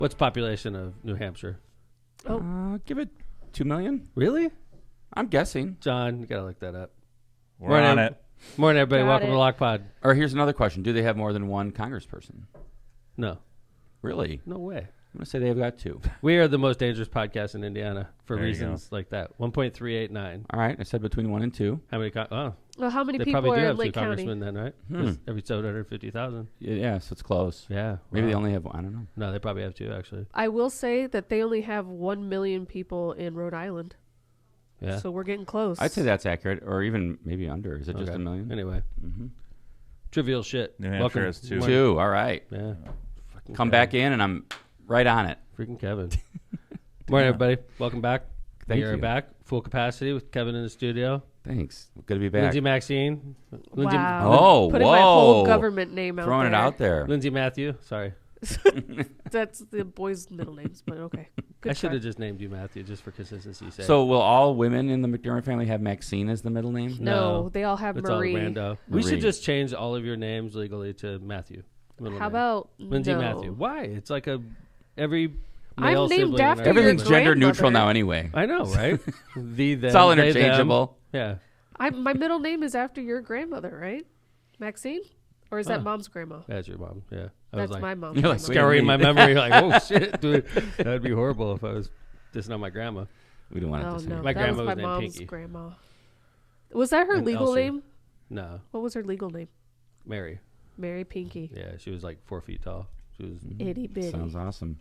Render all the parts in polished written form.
What's population of New Hampshire? Give it 2 million. Really? I'm guessing. John, you got to look that up. We're on it. Morning, everybody. Got Welcome it. to Lock Pod. Or here's another question. Do they have more than one congressperson? No. Really? No way. I'm going to say they've got 2. We are the most dangerous podcast in Indiana for There you reasons like that. 1.389. All right. I said between 1 and 2. How many? Well, how many They people probably do are in have 2 Lake County? congressmen then, right? 'Cause every 750,000. Yeah, so it's close. Yeah. Maybe they wow. only have one. I don't know. No, they probably have 2 actually. I will say that they only have 1 million people in Rhode Island. Yeah. So we're getting close. I'd say that's accurate, or even maybe under. Is it just Okay. 1 million? Anyway, Mm-hmm. trivial shit. New Hampshire Welcome. has 2. 2. All right. Yeah. Fucking Come Kevin. back in, and I'm right on it. Freaking Kevin. Morning, everybody. Welcome back. Thank You're you. back, full capacity with Kevin in the studio. Thanks. Good to be back. Lindsay Maxine. Lindsay, Wow. Oh, Putting my whole whoa. government name out Throwing there. it out there. Lindsay Matthew. Sorry. That's the boys' middle names, but okay. Good I should try. have just named you Matthew just for consistency's sake. So will all women in the McDermott family have Maxine as the middle name? No, No. they all have it's Marie. all rando. We Marie. should just change all of your names legally to Matthew. Middle How name. about Lindsay no? Matthew? Why? It's like every I'm male named sibling in after our- your Everything's gender neutral grandmother. now anyway. I know, right? The, them, It's all they, them. interchangeable. Yeah. My middle name is after your grandmother, right? Maxine? Or is that Huh. mom's grandma? That's your mom. Yeah. I That's was like, my mom's You're like, grandma. scouring my memory. Like, oh shit, dude, that'd be horrible if I was dissing on my grandma. We don't want it Oh, to say. no. My that grandma was my was named mom's Pinky. grandma. Was that her And legal Elsie. name? No, What was her legal name? Mary. Mary Pinky. Yeah, she was like 4 feet tall. She was. Itty bitty. Sounds awesome.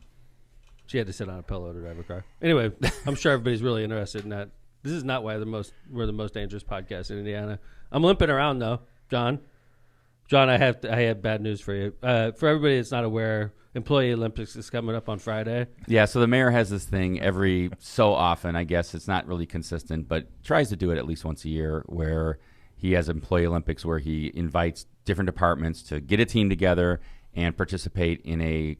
She had to sit on a pillow to drive a car. Anyway, I'm sure everybody's really interested in that. This is not why we're the most dangerous podcast in Indiana. I'm limping around though, John. John, I have bad news for you. For everybody that's not aware, Employee Olympics is coming up on Friday. Yeah, so the mayor has this thing every so often. I guess it's not really consistent, but tries to do it at least once a year where he has Employee Olympics where he invites different departments to get a team together and participate in a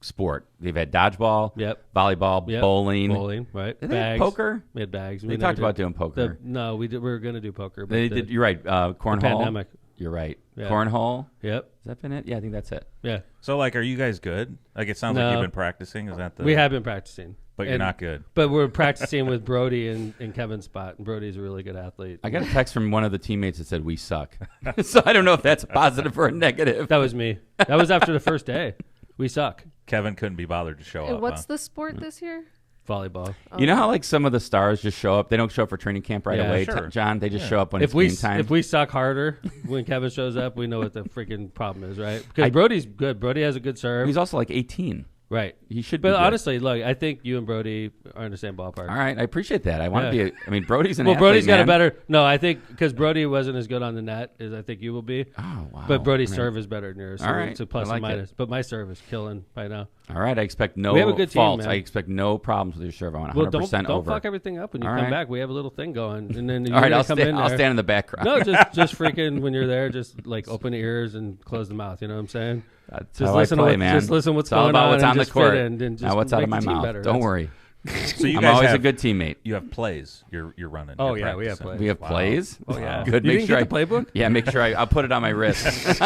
sport. They've had dodgeball, Yep. volleyball, Yep. bowling. Right? Did they have poker? We had bags. They We talked never about did. doing poker. No, we were going to do poker. But They did. You're right. Cornhole. pandemic. You're right. Yeah. Cornhole. Yep. Has that been it? Yeah, I think that's it. Yeah. So, like, are you guys good? Like, it sounds No. like you've been practicing. Is that the? We have been practicing. But you're And- not good. But we're practicing with Brody in Kevin's spot. And Brody's a really good athlete. I got a text from one of the teammates that said we suck. So I don't know if that's a positive or a negative. That was me. That was after the first day. We suck. Kevin couldn't be bothered to show And up. what's huh? the sport this year? Volleyball. You know how like some of the stars just show up? They don't show up for training camp right Yeah, away, sure. John. They just Yeah. show up when If it's we game time. if we suck harder when Kevin shows up, we know what the freaking problem is, right? Because Brody's good. Brody has a good serve. He's also like 18. Right. He should be But good. honestly, look, I think you and Brody are in the same ballpark. All right, I appreciate that. I want to Yeah. be. I mean, Brody's an Well, athlete, Brody's got a man. better. No, I think because Brody wasn't as good on the net as I think you will be. Oh wow! But Brody's All right. serve is better than yours. So All right. it's a plus I like and minus. it. But my serve is killing right now. All right, I expect no We have a good team, faults. man. I expect no problems with your serve. I want 100% Well, don't over. fuck everything up when you All come right. back. We have a little thing going, and then you're All right, gonna I'll come stand. in I'll there. stand in the background. No, just freaking when you're there, just like open the ears and close the mouth. You know what I'm saying? That's Just how listen I to play, what- man. just listen what's it's all going about on what's and on the just fit court. in and just Now what's out of make my the team mouth. better. Don't That's- worry. So you I'm guys always have, a good teamate. You have plays. You're running. Oh, You're yeah, we have practicing. plays. We have Wow. plays. Oh yeah, Good. You Make didn't sure get the playbook. Yeah, make sure I'll put it on my wrist.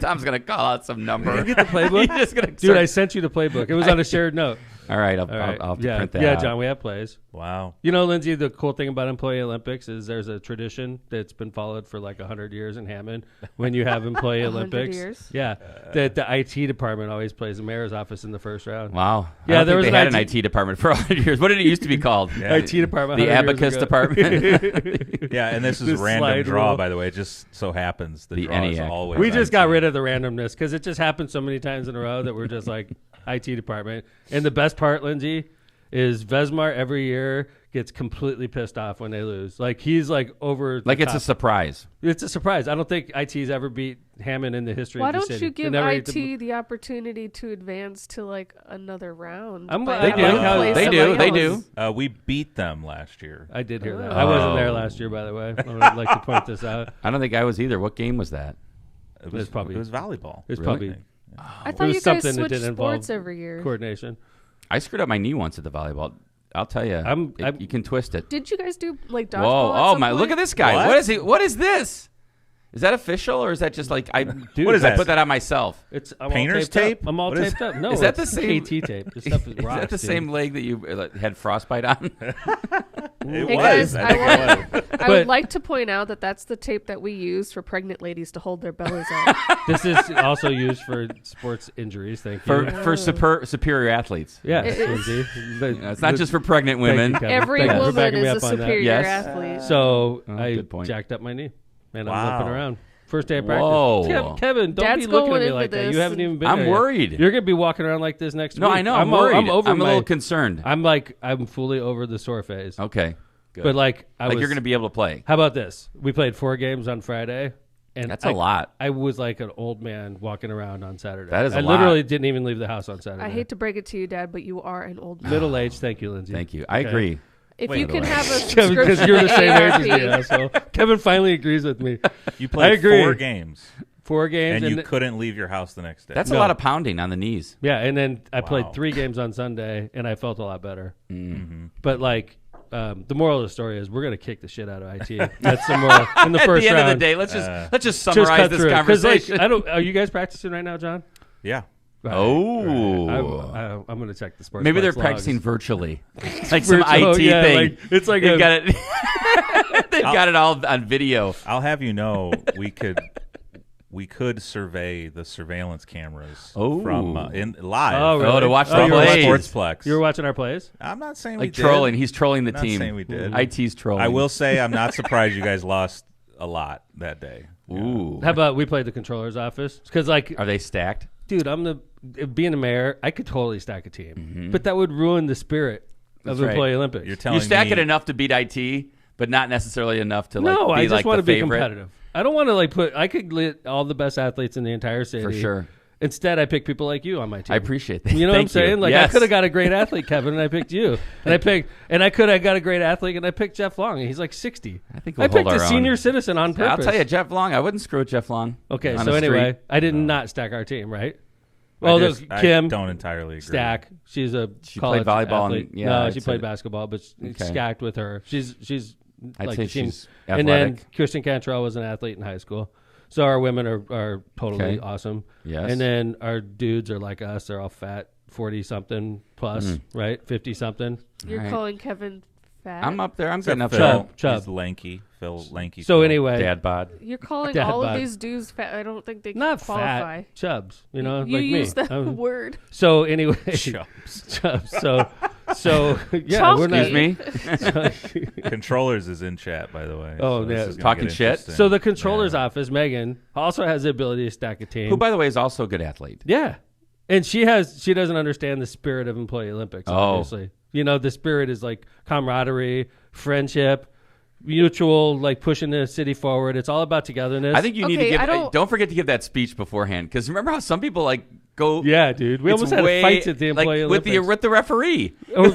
Tom's gonna call out some number. You get the playbook, He's just gonna dude. I sent you the playbook. It was on a shared note. All right, All right. I'll have to yeah, print that yeah, out. John. We have plays. Wow. You know, Lindsay, the cool thing about Employee Olympics is there's a tradition that's been followed for like 100 years in Hammond. When you have Employee 100 Olympics, years? yeah, the IT department always plays the mayor's office in the first round. Wow. Yeah, I there don't was think they an had an IT department for 100 years. What did it used to be called? Yeah. IT department. The 100 years abacus ago. department. Yeah, and this is This random slide draw, rule. by the way. It just so happens the draw is ENIAC. always. We just IT. got rid of the randomness because it just happened so many times in a row that we're just like IT department. And the best part, Lindsay, is Vesmar every year gets completely pissed off when they lose. Like he's like over. Like the it's a top. surprise. It's a surprise. I don't think IT's ever beat Hammond in the history Why of the don't city. you give They never IT the opportunity to advance to like another round? I'm- by They having do. to play They do. somebody They else? do. We beat them last year. I did hear that. Oh. I wasn't there last year, by the way. I would like to point this out. I don't think I was either. What game was that? It was probably- it was volleyball. It's Really? probably I It thought was you guys something that switched didn't involve sports every year. coordination. I screwed up my knee once at the volleyball. I'll tell you. I'm- you can twist it. Did you guys do like dodgeball? Whoa! at Oh some my! point? Look at this guy. What? What is he? What is this? Is that official, or is that just like I What is I that? put that on myself? I'm Painter's all taped tape? Up. I'm all What is taped up. No, Is that it's the same- KT tape? This stuff is Is rocks, that the dude. same leg that you had frostbite on? It Hey was. guys, I think it was. I would like to point out that that's the tape that we use for pregnant ladies to hold their bellies up. This is also used for sports injuries. Thank you. for superior athletes. Yes, It is. Lindsay. It's not just for pregnant women. Thank you, Kevin. Every Thank you for woman backing me is a up on that. superior Yes. athlete. So Oh, I good point. jacked up my knee, and I'm Wow. limping around. First day of practice. Whoa. Kevin, don't Dad's be looking going at me into like that. this You haven't and- even been I'm there yet. worried. You're gonna be walking around like this next No, week. I know. I'm worried. I'm over I'm a my. little concerned. I'm fully over the sore phase. Okay. Good. But like you're going to be able to play. How about this? We played 4 games on Friday, and That's a lot. I was like an old man walking around on Saturday. That is a I lot. literally didn't even leave the house on Saturday. I hate to break it to you, Dad, but you are an old man. middle age. Thank you, Lindsay. Thank you. I Okay. agree. If Wait, you by can the way. have a Kevin, subscription because you're the same age as me, AARP, asshole. Kevin finally agrees with me. You played I agree. 4 games, 4 games, and you couldn't leave your house the next day. That's No. a lot of pounding on the knees. yeah, and then I played Wow. 3 games on Sunday, and I felt a lot better. Mhm. But like, the moral of the story is we're gonna kick the shit out of IT. That's the moral in the At first the end round. of the day, let's just Just summarize cut this through it. 'Cause, conversation. like, I don't. Are you guys practicing right now, John? Yeah. Oh. I'm going to check the sports. Maybe they're Flex practicing logs. virtually, like some Virtual, IT yeah, thing. like, it's like They've a- got it. They've got it all on video. I'll have you know, we could survey the surveillance cameras Oh. from in live. Oh, really? Oh, to watch Oh, the you were plays. Sportsplex. You were watching our plays? I'm not saying Like we did. trolling. He's trolling the Not team. saying we did. IT's trolling. I will say I'm not surprised you guys lost a lot that day. Ooh. How about we played the controller's office? Because like, Are they stacked? dude, being a mayor, I could totally stack a team, but that would ruin the spirit of That's right. Employee Olympics. You're telling You stack me it enough to beat IT, but not necessarily enough to no, like I be just like want the to be favorite. competitive. I don't want to like put. I could get all the best athletes in the entire city For sure. Instead, I pick people like you on my team. I appreciate that. You know what I'm Thank you. saying? Like Yes. I could have got a great athlete, Kevin, and I picked you. And I could have got a great athlete, and I picked Jeff Long, and he's like 60. I think I we'll picked hold a our senior own. citizen on purpose. I'll tell you, Jeff Long. I wouldn't screw with Jeff Long. Okay, on so the anyway, street. I did not stack our team, right? I Well, just- look, Kim I don't entirely agree. stack. She's a She college played volleyball and- athlete. yeah, no, I'd she say played that. basketball, but Okay. stacked with her. She's I'd like say the team. she's And then athletic. Kirsten Cantrell was an athlete in high school. So our women are totally Okay. awesome. Yes. And then our dudes are like us. They're all fat, 40-something plus, right? 50-something. You're Alright. calling Kevin fat. I'm up there. I'm good enough. Phil, Chubb. He's lanky. Phil, lanky. So Phil. anyway, Dad bod. You're calling Dad all bod. of these dudes fat. I don't think they not qualify. fat, chubs, you know, You like use me. that word. So anyway, Chubbs. chubs. So yeah, Chunky. we're not. Excuse me. Controllers is in chat, by the way. Oh, so this yeah. is gonna Talking get shit? interesting. So the controller's Yeah. office, Megan, also has the ability to stack a team. Who, by the way, is also a good athlete. Yeah. And she doesn't understand the spirit of Employee Olympics, Oh. obviously. You know, the spirit is like camaraderie, friendship, mutual, like pushing the city forward. It's all about togetherness. I think you need to Okay, give. I don't- Don't forget to give that speech beforehand, because remember how some people like go. yeah, dude. We it's almost had way- fights at the Employee like, Olympics. with the referee. Or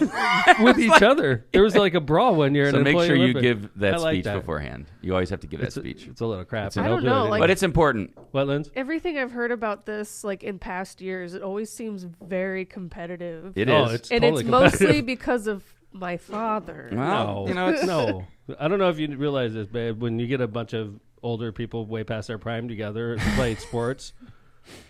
with each other. There was like a brawl one year. So at make Employee sure you Olympics. give that I like speech that. beforehand. You always have to give that It's speech. It's a little crap. I don't know, like- But it's important. What, Linz? Everything I've heard about this, like in past years, it always seems very competitive. It is. Oh, it's and totally it's mostly competitive. because of my father. Well, No, you know, it's no. I don't know if you realize this, babe. When you get a bunch of older people way past their prime together and play sports,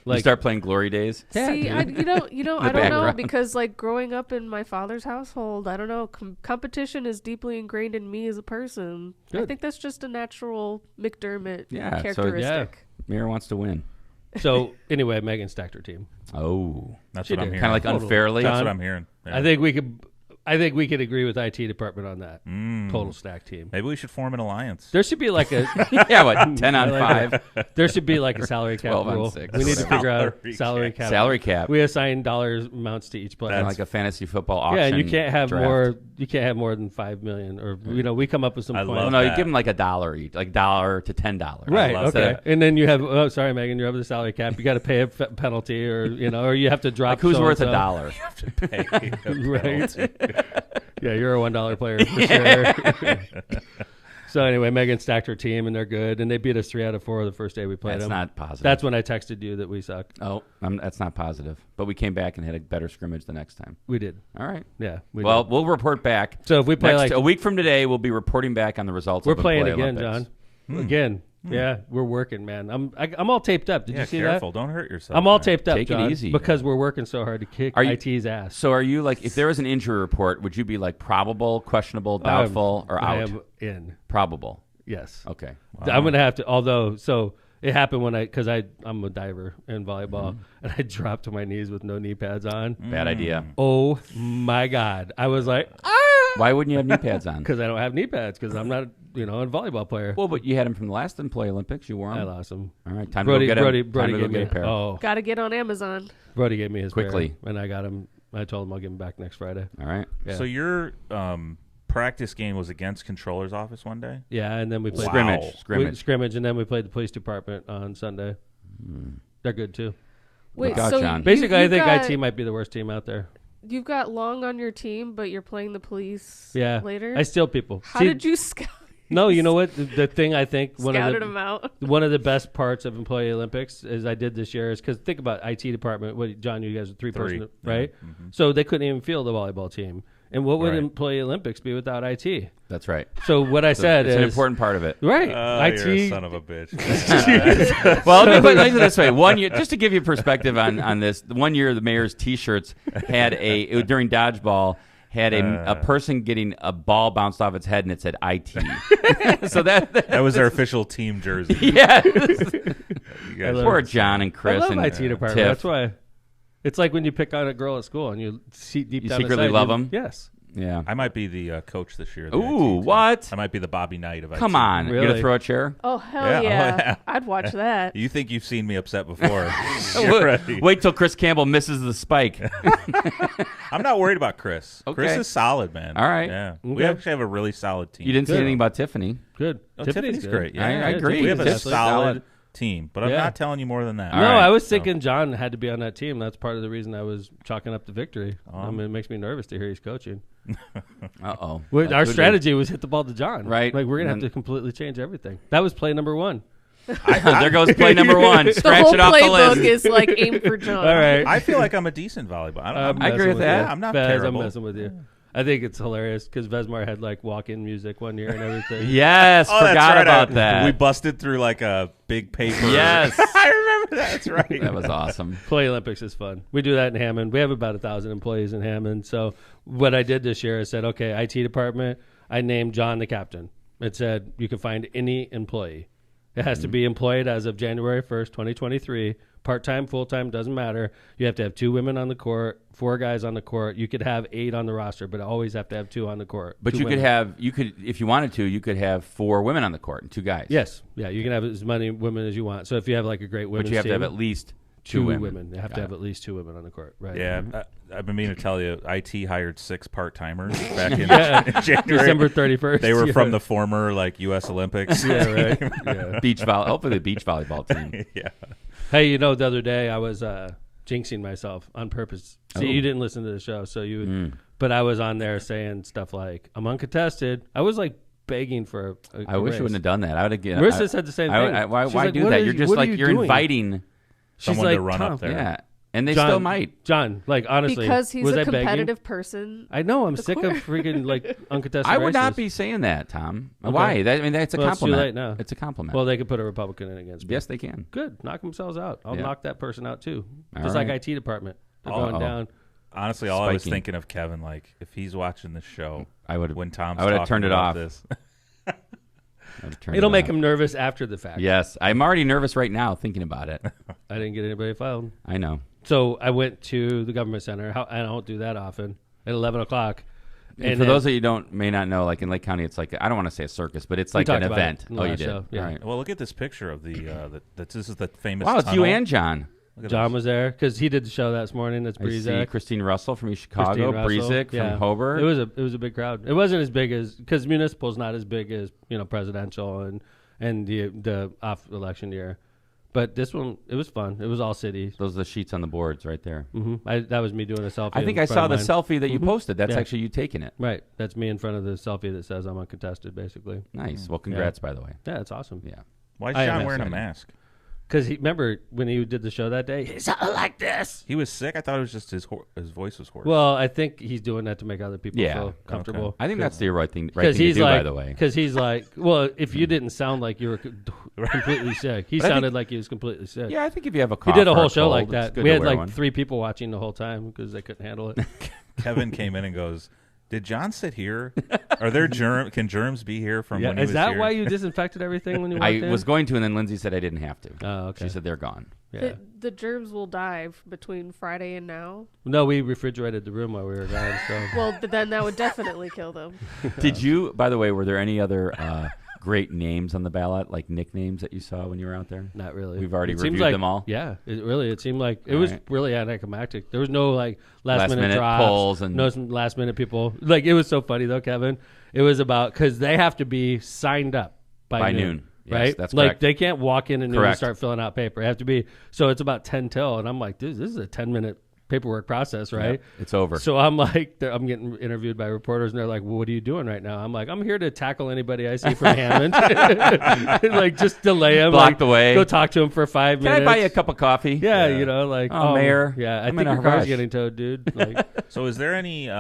you start playing Glory Days. Yeah, See, dude. I, you know, The I don't know background. because like growing up in my father's household, I don't know. Competition is deeply ingrained in me as a person. I Good. think that's just a natural McDermott Yeah, so- characteristic. Mayor wants to win. So anyway, Megan stacked her team. Oh, That's She what I'm did. hearing. kind of like Totally. unfairly. That's John? what I'm hearing. Yeah. I think we could agree with IT department on that. Total stack team. Maybe we should form an alliance. There should be like a Yeah, what? 10 on I like 5. there should be like a salary cap 12 on rule. 6. We need to figure out Salary salary cap. cap. Salary cap. We assign dollars amounts to each player. Kind of like a fantasy football auction. Yeah, and you can't have draft. more. You can't have more than 5 million, or we come up with some. I point. love Well, no, you that. give them like $1 each, like $1 to $10. Right. love Okay. that. And then you have. Oh, sorry, Megan. You're over the salary cap. You got to pay a penalty, or or you have to drop. Like who's worth so-and-so. $1? Right. Yeah, you're a $1 player for sure. So anyway, Megan stacked her team, and they're good, and they beat us 3 out of 4 the first day we played That's them. not positive. That's when I texted you that we suck. Oh, that's not positive. But we came back and had a better scrimmage the next time. We did. All right. Yeah. We Well, did. we'll report back. So if we play Next, like a week from today, we'll be reporting back on the results. we're of playing Employee again, Olympics. John. Again, Yeah, we're working, man. I'm all taped up. Did you see careful. that? Don't hurt yourself. I'm all man. taped up, Take it John, easy. because we're working so hard to kick IT's ass. So are you like, if there was an injury report, would you be like probable, questionable, doubtful, or I out? am in. Probable. Yes. Okay. I'm gonna have to. Although, so it happened when I'm a diver in volleyball, and I dropped to my knees with no knee pads on. Bad idea. Oh my God! I was like, Why wouldn't you have knee pads on? because I don't have knee pads because I'm not, a volleyball player. Well, but you had them from the last Employee Olympics. You wore them. I lost them. All right, time Brody, to go get Brody, them. Brody Time to gave go me get a pair. Oh, Got to get on Amazon. Brody gave me his Quickly. pair, and I got him. I told him I'll give him back next Friday. All right. Yeah. So your practice game was against Controller's office one day? Yeah, and then we played Scrimmage, and then we played the police department on Sunday. They're good too. Wait, Look out, so John. Basically, I think got, IT might be the worst team out there. You've got Long on your team, but you're playing the police Yeah, later? I steal people. How did you scout? No, you know what? The thing I think Scouted them out. one of the best parts of Employee Olympics is I did this year is because think about IT department. What John, you guys are three person, right? Yeah. Mm-hmm. So they couldn't even field the volleyball team. And what would Right. Employee Olympics be without IT? That's right. So what I said It's is an important part of it. right. You're a IT. son of a bitch. Well, let me put it this way: 1 year, just to give you perspective on this, 1 year the mayor's T-shirts had during dodgeball had a person getting a ball bounced off its head and it said IT. So that was their official team jersey. yeah. You guys Poor John and I Chris love and IT department. Tiff. That's why. It's like when you pick on a girl at school and you see deep You down secretly inside, love you- them? Yes. Yeah. I might be the coach this year. of the Ooh, IT team. what? I might be the Bobby Knight of IT. Come on, you Really? gonna throw a chair? Oh, hell Yeah. yeah. Oh, yeah. I'd watch that. You think you've seen me upset before? Get ready. Wait till Chris Campbell misses the spike. I'm not worried about Chris. Okay. Chris is solid, man. All right. Yeah. Okay. We actually have a really solid team. You didn't say Good. anything about Tiffany. Good. Oh, Tiffany's Tiffany's good. great. Yeah, I agree. We have a Tiffany's solid team, but I'm Yeah. not telling you more than that. All No, right. I was thinking John had to be on that team. That's part of the reason I was chalking up the victory. It makes me nervous to hear he's coaching. Uh-oh. Our strategy was hit the ball to John. Right. Like, we're going to And have to completely change everything. That was play number one. There goes play number one. The Scratch whole it off the playbook list. is like aim for John. All right. I feel like I'm a decent volleyball. I'm I agree messing with that. you. I'm not Vez, terrible. I'm messing with you. I think it's hilarious because Vesmar had like walk-in music one year and everything. Yes, Oh, that's forgot right. about that. We busted through like a big paper. Yes. I remember that. That's right. That was awesome. Play Olympics is fun. We do that in Hammond. We have about 1,000 employees in Hammond. So what I did this year, I said, okay, IT department, I named John the captain. It said you can find any employee. It has to be employed as of January 1st, 2023. Part-time, full-time, doesn't matter. You have to have 2 women on the court, 4 guys on the court. You could have 8 on the roster, but always have to have 2 on the court. But 2 you women. could, if you wanted to, you could have 4 women on the court and 2 guys. Yes. Yeah, you can have as many women as you want. So if you have like a great women's But you have to team, have at least 2 2 women. You have Got to have it. at least 2 women on the court. Right. Yeah, I've been meaning to tell you, IT hired 6 part-timers back in January. December 31st. They were yeah. from the former like U.S. Olympics. Yeah, right. Yeah. Hopefully the beach volleyball team. Yeah. Hey, the other day I was jinxing myself on purpose. See, Oh. you didn't listen to the show, so you would, but I was on there saying stuff like, I'm uncontested. I was like begging for a I wish raise. you wouldn't have done that. I would have given. Marissa said the same thing. Why She's like, do "What that? are You're you- just what are like you you're doing?" inviting. She's Someone like, to run Tom, up there. Yeah, and they John, still might. John, like honestly, Because he's was a I begging? competitive person. I know. I'm the sick court. of freaking like uncontested I would not races. be saying that, Tom. Okay. Why? That's a Well, it's too compliment. late now. It's a compliment. Well, they could put a Republican in against me. yes, they can. Good. Knock themselves out. I'll Yeah. knock that person out too. All Just right. like IT department. They're Uh-oh. going down. Honestly, all I was Spiking. thinking of Kevin, like if he's watching this show, I would. when Tom's I would have talking turned it about off. This. It'll make him nervous after the fact. Yes, I'm already nervous right now thinking about it. I didn't get anybody filed. I know. So I went to the government center. I don't do that often. At 11 o'clock. And for then- those of you who may not know, like in Lake County, it's like I don't want to say a circus, but it's We like an talked about event. it in the Oh, you last did. show, yeah. All right. Well, look at this picture of the this is the famous. Wow, it's you tunnel. and John. Look at John this. was there because he did the show that morning. That's I see Breezak. Christine Russell from East Chicago, Christine Russell. Breezak Yeah. from Hobart. It was a big crowd. It wasn't as big as because municipal's not as big as presidential and the off election year. But this one, it was fun. It was all city. Those are the sheets on the boards right there. That was me doing a selfie. I think in I front saw of the mine. selfie that you posted. That's Yeah. actually you taking it. Right. That's me in front of the selfie that says I'm uncontested, basically. Nice. Well, congrats, by the way. Yeah, it's awesome. Yeah. Why is I am John wearing a excited. mask? Because remember when he did the show that day, he sounded like this. He was sick. I thought it was just his voice was hoarse. Well, I think he's doing that to make other people feel comfortable. Okay. I think that's the right thing to do, by the way. Because he's like, well, if you didn't sound like you were completely sick, he sounded like he was completely sick. Yeah, I think if you have a cough, he did a whole or show cold, like that. We had like 3 people watching the whole time because they couldn't handle it. Kevin came in and goes, "Did John sit here? Are there Can germs be here from when he was here?" Is that why you disinfected everything when you walked in? I was going to, and then Lindsay said I didn't have to. Oh, okay. She said they're gone. Yeah. The germs will die between Friday and now. No, we refrigerated the room while we were gone. So. Well, then that would definitely kill them. Did you, by the way, were there any other great names on the ballot, like nicknames that you saw when you were out there? Not really. We've already reviewed them all. Yeah, it seemed like it was really anticlimactic. There was no like last minute drops, polls and no last minute people. Like it was so funny though, Kevin. It was about because they have to be signed up by noon. Yes, right? That's like correct. they can't walk in and start filling out paper. It have to be so it's about 10 till, and I'm like, dude, this is a 10-minute paperwork process, right? Yep, it's over. So I'm like, I'm getting interviewed by reporters, and they're like, well, what are you doing right now? I'm like, I'm here to tackle anybody I see from Hammond. Like, just delay them. Block like, the way. Go talk to him for 5 minutes. Can I buy you a cup of coffee? Yeah, you know, like, Mayor. Yeah, I I'm think in a your car's rush. getting towed, dude. Like, So is there any,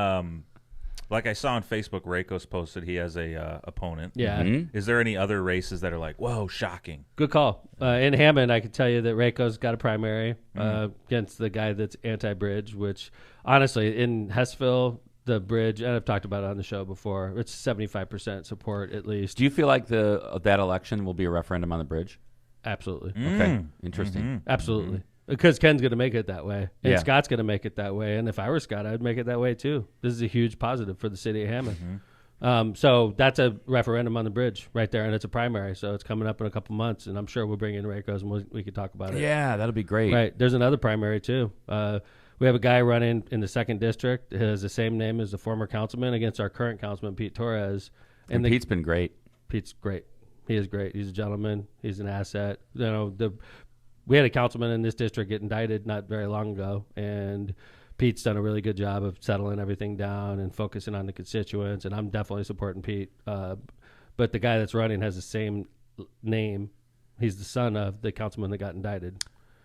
like I saw on Facebook, Raycos posted he has a opponent. yeah. Mhm. Is there any other races that are like, whoa, shocking? Good call. In Hammond, I can tell you that Rayco's got a primary against the guy that's anti-bridge, which honestly, in Hessville, the bridge, and I've talked about it on the show before, it's 75% support at least. Do you feel like that election will be a referendum on the bridge? Absolutely. Okay, interesting. Absolutely. Because Ken's going to make it that way. And Yeah. Scott's going to make it that way. And if I were Scott, I'd make it that way too. This is a huge positive for the city of Hammond. So that's a referendum on the bridge right there, and it's a primary. So it's coming up in a couple months, and I'm sure we'll bring in Raycos and we could talk about it. Yeah, that'll be great. Right. There's another primary too. We have a guy running in the 2nd district. He has the same name as the former councilman against our current councilman, Pete Torres. And Pete's been great. Pete's great. He is great. He's a gentleman. He's an asset. You know, we had a councilman in this district get indicted not very long ago, and Pete's done a really good job of settling everything down and focusing on the constituents, and I'm definitely supporting Pete. But the guy that's running has the same name. He's the son of the councilman that got indicted.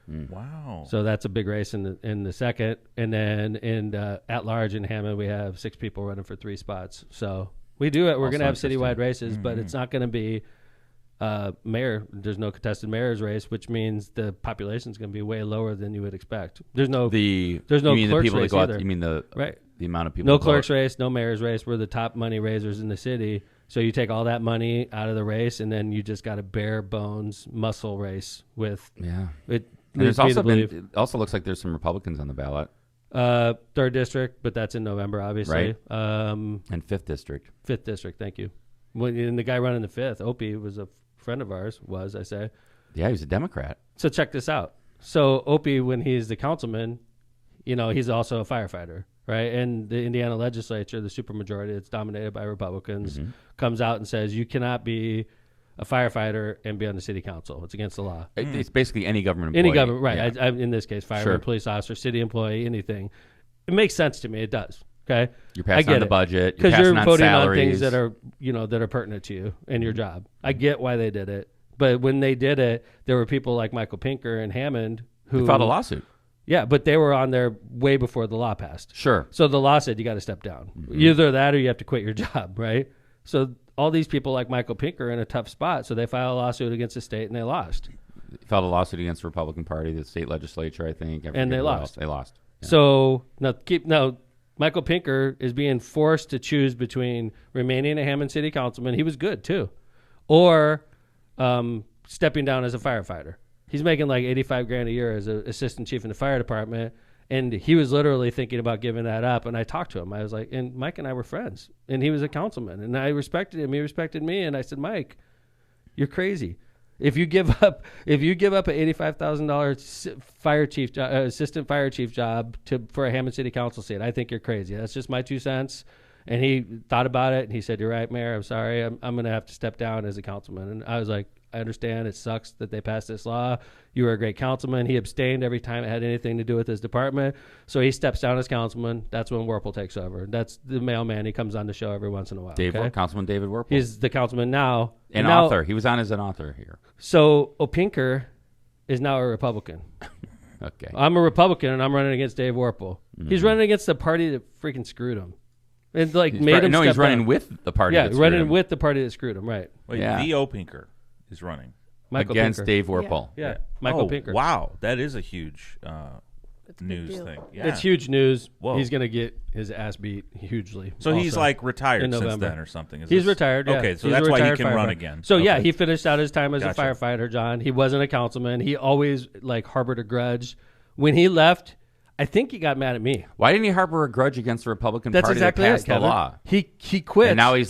Wow. So that's a big race in the 2nd. And then in at large in Hammond, we have 6 people running for 3 spots. So we do it. We're going to have citywide races, but it's not going to be mayor. There's no contested mayor's race, which means the population is going to be way lower than you would expect. There's no clerk's race either. You mean the amount of people? No clerk's race, no mayor's race. We're the top money raisers in the city. So you take all that money out of the race, and then you just got a bare bones muscle race with it. And there's also it also looks like there's some Republicans on the ballot. 3rd district, but that's in November, obviously. Right. And 5th district. 5th district, thank you. And the guy running the 5th, Opie, was a friend of ours. Yeah, he was a Democrat. So check this out. So Opie, when he's the councilman, you know, he's also a firefighter, right? And the Indiana legislature, the supermajority, it's dominated by Republicans, comes out and says you cannot be a firefighter and be on the city council. It's against the law. It's basically any government employee. Any government, right. Yeah. In this case, fireman, police officer, city employee, anything. It makes sense to me. It does. Okay, you're passing on the budget because you're voting salaries. on things that are that are pertinent to you and your job. I get why they did it, but when they did it, there were people like Michael Pinker and Hammond who filed a lawsuit. Yeah, but they were on there way before the law passed. Sure. So the law said you got to step down. Either that or you have to quit your job, right? So all these people like Michael Pinker are in a tough spot, so they filed a lawsuit against the state and they lost. They filed a lawsuit against the Republican Party, the state legislature, I think, and they lost. They lost. Yeah. So now. Michael Pinker is being forced to choose between remaining a Hammond City Councilman. He was good, too. Or stepping down as a firefighter. He's making like $85,000 a year as an assistant chief in the fire department. And he was literally thinking about giving that up. And I talked to him. I was like, and Mike and I were friends. And he was a councilman. And I respected him. He respected me. And I said, Mike, you're crazy. If you give up a $85,000 fire chief assistant fire chief job for a Hammond City Council seat, I think you're crazy. That's just my 2 cents. And he thought about it and he said, "You're right, Mayor. I'm sorry. I'm going to have to step down as a councilman." And I was like, I understand. It sucks that they passed this law. You were a great councilman. He abstained every time it had anything to do with his department. So he steps down as councilman. That's when Werple takes over. That's the mailman. He comes on the show every once in a while. Councilman David Werple. He's the councilman now. An author. He was on as an author here. So O'Pinker is now a Republican. Okay. I'm a Republican, and I'm running against Dave Warple. He's running against the party that freaking screwed him. And made him. No, he's step running down. with the party. Yeah, that screwed running him. with the party that screwed him. Right. Wait, Yeah. Theo Pinker is running. Michael against Pinker. Dave Warple. Yeah. Michael Pinker. Wow, that is a huge It's a big news deal. thing. Yeah. It's huge news. Whoa. He's gonna get his ass beat hugely. So he's also. like retired in since November. then or something. Is He's this- retired. Yeah. Okay, so He's a that's why he retired can run firefighter. again. So yeah, Okay. he finished out his time as Gotcha. a firefighter. John. He wasn't a councilman. He always harbored a grudge. When he left, I think he got mad at me. Why didn't he harbor a grudge against the Republican That's Party exactly that it, passed the Kevin. law? He quit. And now he's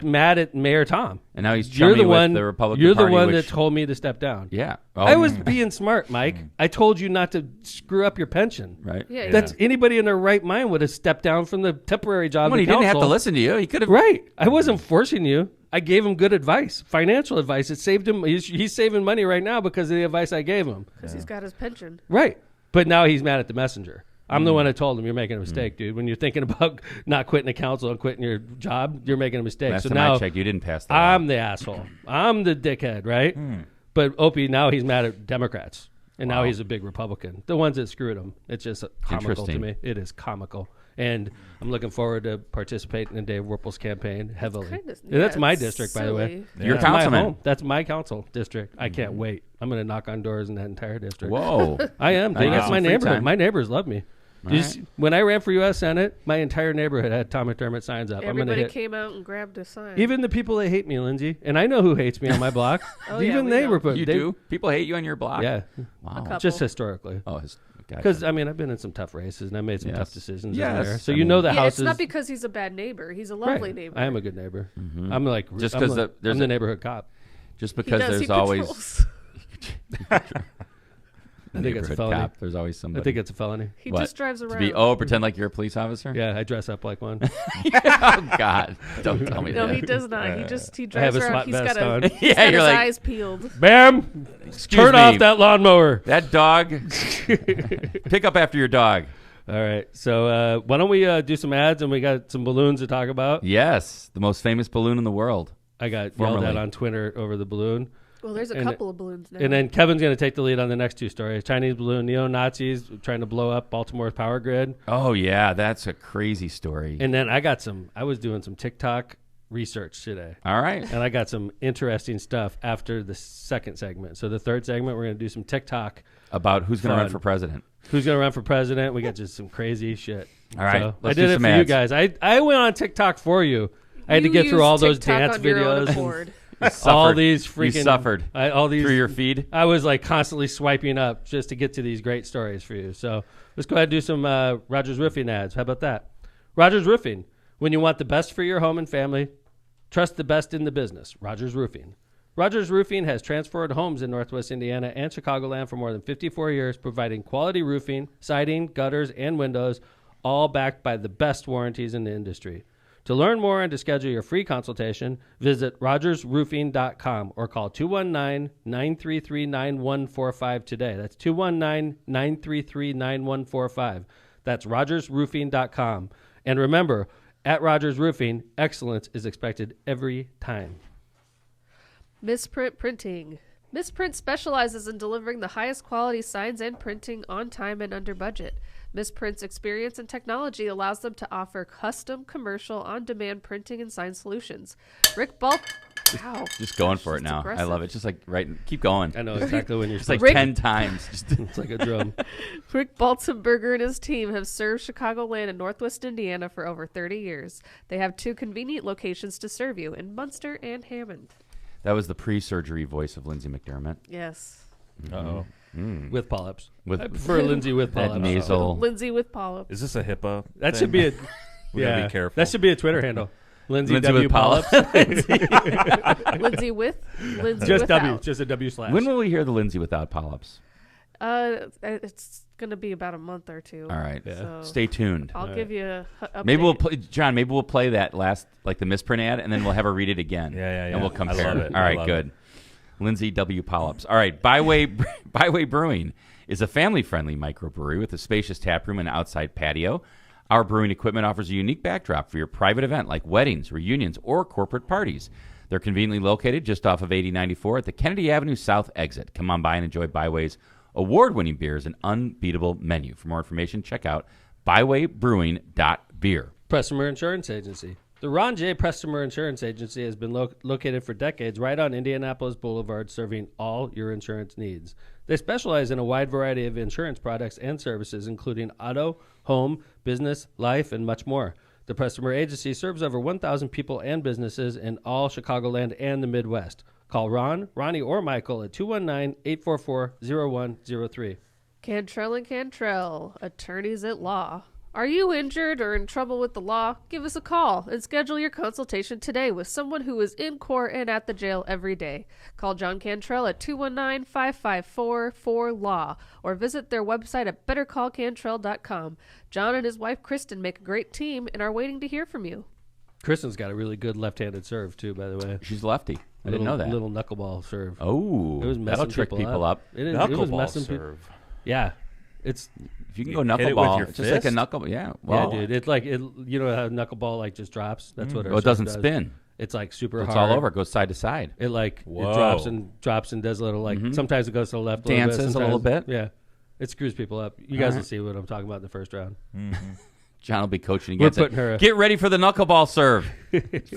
mad at Mayor Tom. and now he's You're chummy the one. with the Republican You're the Party. one which, that told me to step down. Yeah. I was being smart, Mike. I told you not to screw up your pension. right. Yeah, That's anybody in their right mind would have stepped down from the temporary job. Well, of he didn't have to council. listen to you. He could have. Right. I wasn't forcing you. I gave him good advice, financial advice. It saved him. He's saving money right now because of the advice I gave him. Because he's got his pension. Right. But now he's mad at the messenger. I'm the one that told him you're making a mistake, dude. When you're thinking about not quitting the council and quitting your job, you're making a mistake. Last So time now I checked, you didn't pass the law. I'm the asshole. I'm the dickhead, right? But Opie, now he's mad at Democrats. And now he's a big Republican. The ones that screwed him. It's just comical to Interesting. me. It is comical. And I'm looking forward to participating in Dave Warple's campaign heavily. Kinda- And that's yeah, my it's district, by the way. silly. You're That's my councilman. home. That's my council district. I can't wait. I'm going to knock on doors in that entire district. Whoa. I am. Now you got That's some my free neighborhood. time. My neighbors love me. All right. When I ran for U.S. Senate, my entire neighborhood had Tom McDermott signs up. I'm Everybody going to hit came out and grabbed a sign. even the people that hate me, Lindsay, and I know who hates me on my block. Oh, yeah, even we they know. were put. You they, do? People hate you on your block? Yeah, Wow. couple. just historically. Oh, Because I've been in some tough races and I made some Yes. tough decisions. Yes. In there. So I you mean- know the yeah, house it's is not because he's a bad neighbor. He's a lovely right. neighbor. I am a good neighbor. I'm like Just I'm 'cause like- there's I'm the a- neighborhood cop. just He because does, there's he always patrols. I think it's a neighborhood felony. cop, there's always somebody. I think it's a felony. He What? just drives to around. be pretend like you're a police officer. Yeah, I dress up like one. Oh God! Don't tell me No, that. he does not. He I drives have a around. SWAT He's vest got on. a, he's Yeah, got you're his like- eyes peeled. Bam! Excuse Turn me. off that lawnmower. That dog. Pick up after your dog. All right. So why don't we do some ads and we got some balloons to talk about. Yes, the most famous balloon in the world. I got yelled Formerly. at on Twitter over the balloon. Well, there's a And- couple of balloons now. And then Kevin's going to take the lead on the next two stories. Chinese balloon, neo-Nazis trying to blow up Baltimore's power grid. Oh yeah, that's a crazy story. And then I was doing some TikTok research today. All right. And I got some interesting stuff after the second segment. So the third segment, we're going to do some TikTok. About who's going to run Fun. for president. Who's going to run for president? We got just some crazy shit. All right, So let's I did do it some for you ads. guys. I went on TikTok for you. I had to You get through used all those TikTok dance on your own videos. and accord. You all suffered. these You freaking suffered all these through your feed. I was like constantly swiping up just to get to these great stories for you. So let's go ahead and do some Rogers Roofing ads. How about that? Rogers Roofing. When you want the best for your home and family, trust the best in the business. Rogers Roofing. Rogers Roofing has transformed homes in Northwest Indiana and Chicagoland for more than 54 years, providing quality roofing, siding, gutters, and windows, all backed by the best warranties in the industry. To learn more and to schedule your free consultation, visit rogersroofing.com or call 219-933-9145 today. That's 219-933-9145. That's rogersroofing.com. And remember, at Rogers Roofing, excellence is expected every time. Misprint Printing. Misprint specializes in delivering the highest quality signs and printing on time and under budget. Misprint's experience and technology allows them to offer custom, commercial, on-demand printing and sign solutions. Rick Wow. Just going for it Just now. aggressive. I love it. Just like keep going. I know exactly when you're It's like Rick- 10 times. Just It's like a drum. Rick Baltenberger and his team have served Chicagoland and Northwest Indiana for over 30 years. They have 2 convenient locations to serve you in Munster and Hammond. that was the pre-surgery voice of Lindsay McDermott. Yes. Uh-oh. With polyps. With I prefer Lindsay with that polyps. nasal. Lindsay with polyps. Is this a HIPAA? That thing? should be a We gotta be careful. That should be a Twitter handle. Lindsay Lindsay W with polyps. Lindsay with? Lindsay Just without. W, just a W slash. When will we hear the Lindsay without polyps? It's going to be about a month or 2. All right. Yeah. So Stay tuned. I'll give you a update. Maybe we'll play, John. Maybe we'll play that last, like the misprint ad, and then we'll have her read it again. Yeah. And we'll I compare. love it. All I right, love good. it. Lindsay W. Polyps. All right, Byway Brewing is a family-friendly microbrewery with a spacious tap room and outside patio. Our brewing equipment offers a unique backdrop for your private event like weddings, reunions, or corporate parties. They're conveniently located just off of 8094 at the Kennedy Avenue South exit. Come on by and enjoy Byway's award-winning beers and unbeatable menu. For more information, check out bywaybrewing.beer. Prestonmer Insurance Agency. The Ron J. Prestonmer Insurance Agency has been located for decades right on Indianapolis Boulevard, serving all your insurance needs. They specialize in a wide variety of insurance products and services, including auto, home, business, life, and much more. The Prestonmer Agency serves over 1,000 people and businesses in all Chicagoland and the Midwest. Call Ron, Ronnie, or Michael at 219-844-0103. Cantrell and Cantrell, attorneys at law. Are you injured or in trouble with the law? Give us a call and schedule your consultation today with someone who is in court and at the jail every day. Call John Cantrell at 219-554-4LAW or visit their website at bettercallcantrell.com. John and his wife Kristen make a great team and are waiting to hear from you. Kristen's got a really good left-handed serve, too, by the way. She's lefty. I didn't know that. Little knuckleball serve. Oh, It was messing that'll trick people up. It was Knuckleball messing serve. Yeah. It's If you can go Hit it with knuckleball, your it's just like a fist? knuckle. Yeah, well, yeah, dude. It's like you know how knuckleball like just drops. That's what. well, it doesn't spin. It's like super It's hard. all over. It goes side to side. It like Whoa. it drops and does a little like sometimes it goes to the left, Dances a little bit. Yeah, it screws people up. You guys will see what I'm talking about in the first round. John will be coaching We're against putting her- it. Get ready for the knuckleball serve.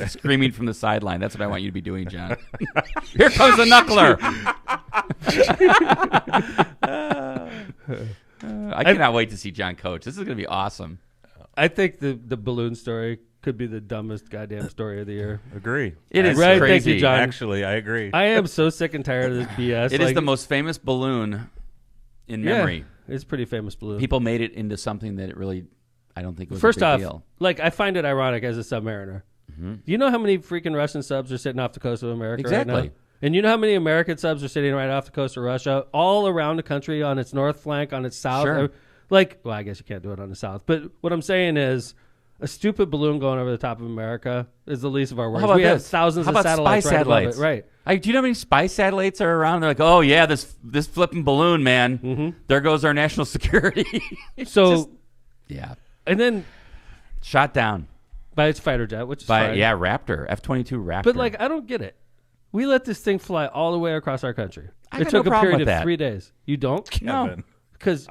Screaming from the sideline. That's what I want you to be doing, John. Here comes the knuckler. I cannot wait to see John coach. This is going to be awesome. I think the balloon story could be the dumbest goddamn story of the year. Agree. It is Right, crazy. thank you, John. Actually, I agree. I am so sick and tired of this BS. It is the most famous balloon in memory. It's a pretty famous balloon. People made it into something that it really, I don't think was First a big off, deal. like I find it ironic as a submariner. Do you know how many freaking Russian subs are sitting off the coast of America right Exactly. now? And you know how many American subs are sitting right off the coast of Russia, all around the country, on its north flank, on its south? Sure. Like, well, I guess you can't do it on the south. But what I'm saying is, a stupid balloon going over the top of America is the least of our worries. How about We have this? thousands How of about satellites spy right above satellites? it. Right. Do you know how many spy satellites are around? They're like, oh yeah, this flipping balloon, man. There goes our national security. So, Yeah, and then shot down by its fighter jet, which is by fine. Raptor, F-22 Raptor. But like, I don't get it. We let this thing fly all the way across our country. I It got took no a problem period with of that. 3 days. You don't? no, Kevin. Because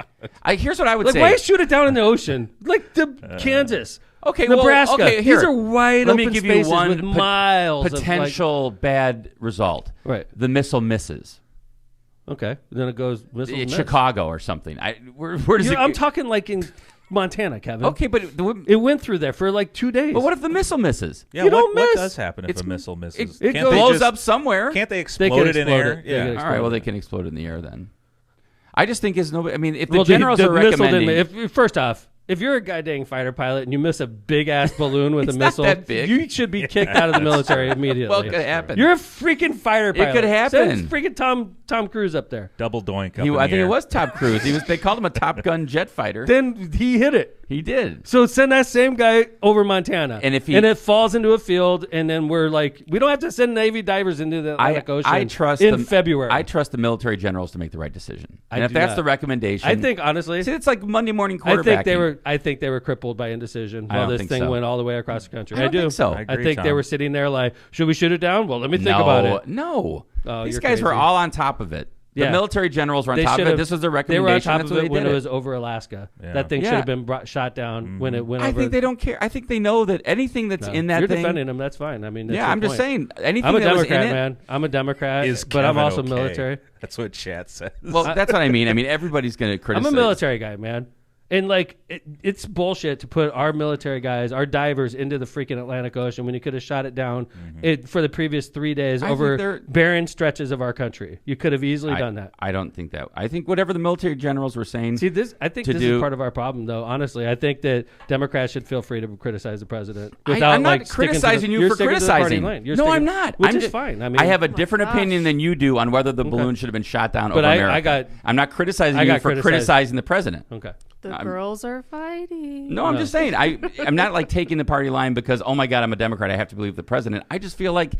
here's what I would like, say. why shoot it down in the ocean? Like the Kansas, Okay, well, Nebraska. okay, here. These are wide Let me open give you spaces one with miles potential bad result. Right. The missile misses. of like, okay, then it goes missile It's miss. Chicago or something. Where does it? I'm talking like in Montana, Kevin. Okay, but It went through there for like 2 days. but what if the missile misses? Yeah, You what, don't what miss. does happen if It's- a missile misses? it Can't goes- they Blows just- up somewhere. Can't they They explode can it in explode air? it. They Yeah. can All right, well, they explode can explode in the air then. I just think I mean, if the Well, generals the are missile didn't- recommending, first off, if you're a goddamn fighter pilot and you miss a big ass balloon with It's a not missile, that big. you should be kicked out of the military immediately. well, it could happen. You're a freaking fighter pilot. could happen. Send freaking Tom Cruise up there. Double doink. Up He, in I the think air. it was Top Cruise. They called him a Top Gun jet fighter. Then he hit it. He did. So send that same guy over Montana, And if it falls into a field, and then we're like, we don't have to send Navy divers into the Atlantic Ocean. I trust in the, February. I trust the military generals to make the right decision. I And if do that's not. the recommendation, I think honestly, see, it's like Monday morning I quarterbacking. think they were crippled by indecision I while don't this think thing so. went all the way across the country. I don't do. think so. I I agree, think they Tom. were sitting there like, should we shoot it down? Well, let me think about it. No, Oh, these you're guys were crazy. all on top of it. The Yeah. military generals were on They top of it. should've- This was the They were on recommendation. top That's of what it they when did. it was over Alaska. Yeah. That thing Yeah. should have been shot down when it went I over. think they don't care. I think they know that anything that's in that You're thing. defending them. That's fine. I mean, that's Yeah, your I'm just point. saying anything I'm a that was Democrat, in it. man. I'm a Democrat, Is but I'm Kevin also okay? military. That's what chat says. Well, that's what I mean. I mean, everybody's going to I'm criticize. a military guy, man. And like, it's bullshit to put our military guys, our divers, into the freaking Atlantic Ocean when you could have shot it down for the previous 3 days I think over they're- barren stretches of our country. You could have easily done that. I don't think that. I think whatever the military generals were saying. See, I think to this do- is part of our problem, though. Honestly, I think that Democrats should feel free to criticize the president I'm without not like sticking to criticizing the, you you're for sticking to the party criticizing. line. You're No, sticking- I'm not. Which I'm is just- fine. I mean, I have a different gosh. opinion than you do on whether the balloon should have been shot down But over I America. I'm not criticizing I you got for criticized. criticizing the president. okay. The girls are fighting. No, I'm just saying. I'm not like taking the party line because, oh my God, I'm a Democrat. I have to believe the president. I just feel like,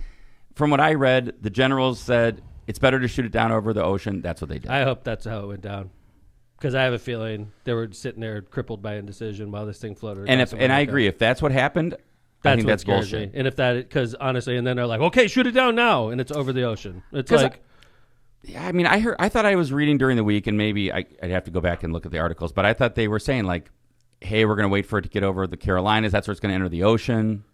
from what I read, the generals said it's better to shoot it down over the ocean. That's what they did. I hope that's how it went down. Because I have a feeling they were sitting there crippled by indecision while this thing floated. And across I America. agree. If that's what happened, I think what that's scares bullshit. me. And if that, because honestly, and then they're like, okay, shoot it down now, and it's over the ocean. It's 'Cause like, Yeah, I mean, I thought I was reading during the week, and maybe I'd have to go back and look at the articles, but I thought they were saying, like, hey, we're going to wait for it to get over the Carolinas. That's where it's going to enter the ocean.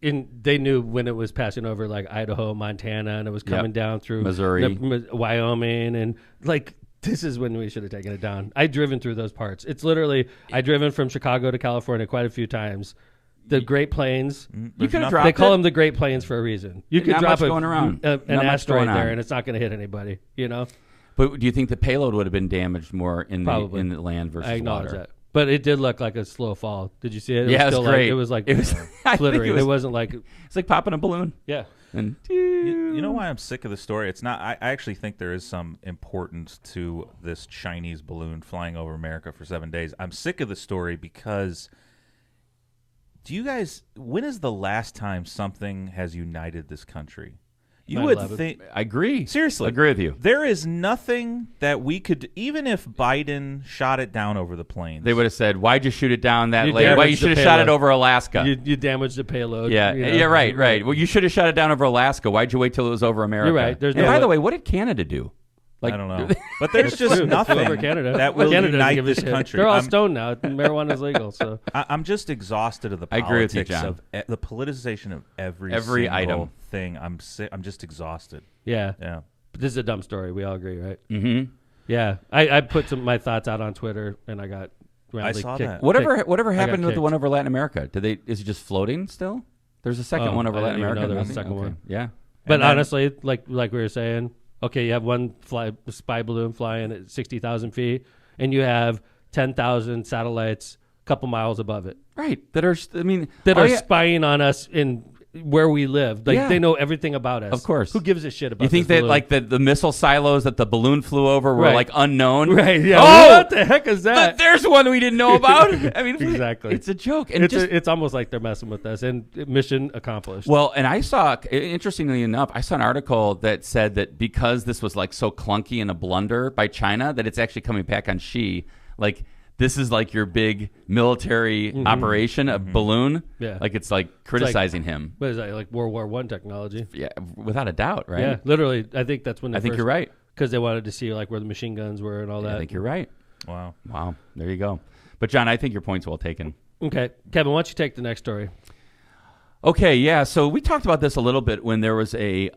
they knew when it was passing over like Idaho, Montana, and it was coming down through Missouri, Wyoming, and like this is when we should have taken it down. I've driven through those parts. It's literally I've driven from Chicago to California quite a few times. The Great Plains. You could have dropped They call it. them the Great Plains for a reason. You could Not drop much going around. an Not much asteroid going on. there, and it's not going to hit anybody. You know, But do you think the payload would have been damaged more in Probably. the land versus I acknowledge water? that. But it did look like a slow fall. Did you see it? Yeah, was it's still great. Like, it was like It was- I think flittering. it was- It wasn't like It's like popping a balloon. yeah. And You know why I'm sick of the story? It's not. I actually think there is some importance to this Chinese balloon flying over America for 7 days. I'm sick of the story because do you guys? When is the last time something has united this country? You would 9/11. think. I agree. Seriously, agree with you. There is nothing that we could, even if Biden shot it down over the plains. They would have said, "Why'd you shoot it down that You late? Why you damaged the should have shot it payload. over Alaska?" You damaged the payload. Yeah, you know? yeah, right. Well, you should have shot it down over Alaska. Why'd you wait till it was over America? You're right. There's and no by way- the way, what did Canada do? I don't know, but there's just True. nothing Over Canada. that will Canada doesn't unite give a this shit. country. They're all I'm- stoned now. Marijuana's legal, so I'm just exhausted of the I agree with politics you, John. of the politicization of every Every single item. thing. I'm just exhausted. yeah. Yeah. But this is a dumb story. We all agree, right? Mm-hmm. Yeah. I put my thoughts out on Twitter, and I got roundly saw kicked. that. Whatever I happened got with the kicked. one over Latin America? Is it just floating still? There's a second Oh, one over I Latin didn't even America. know there was a Nothing? second Okay. one. Yeah. But And then- honestly, like we were saying, okay, you have one spy balloon flying at 60,000 feet, and you have 10,000 satellites a couple miles above it Right. That are. I mean, that all are you- spying on us in where we live. Like Yeah. they know everything about us. Of course. Who gives a shit about? You think this that balloon? like the missile silos that the balloon flew over were Right. like unknown? right? Yeah. Oh, What the heck is that? but there's one we didn't know about. I mean, Exactly. It's a joke. And It's almost like they're messing with us, and mission accomplished. Well, and I saw, interestingly enough, I saw an article that said that because this was like so clunky and a blunder by China, that it's actually coming back on Xi. Like, this is like your big military operation, a balloon. Yeah. Like, it's like criticizing him. What is that? Like World War I technology? Yeah, without a doubt, right? Yeah, literally. I think that's when they I think you're right. because they wanted to see like where the machine guns were and all that. I think you're right. Wow. Wow. There you go. But, John, I think your point's well taken. Okay, Kevin, why don't you take the next story? Okay, yeah. So we talked about this a little bit when there was a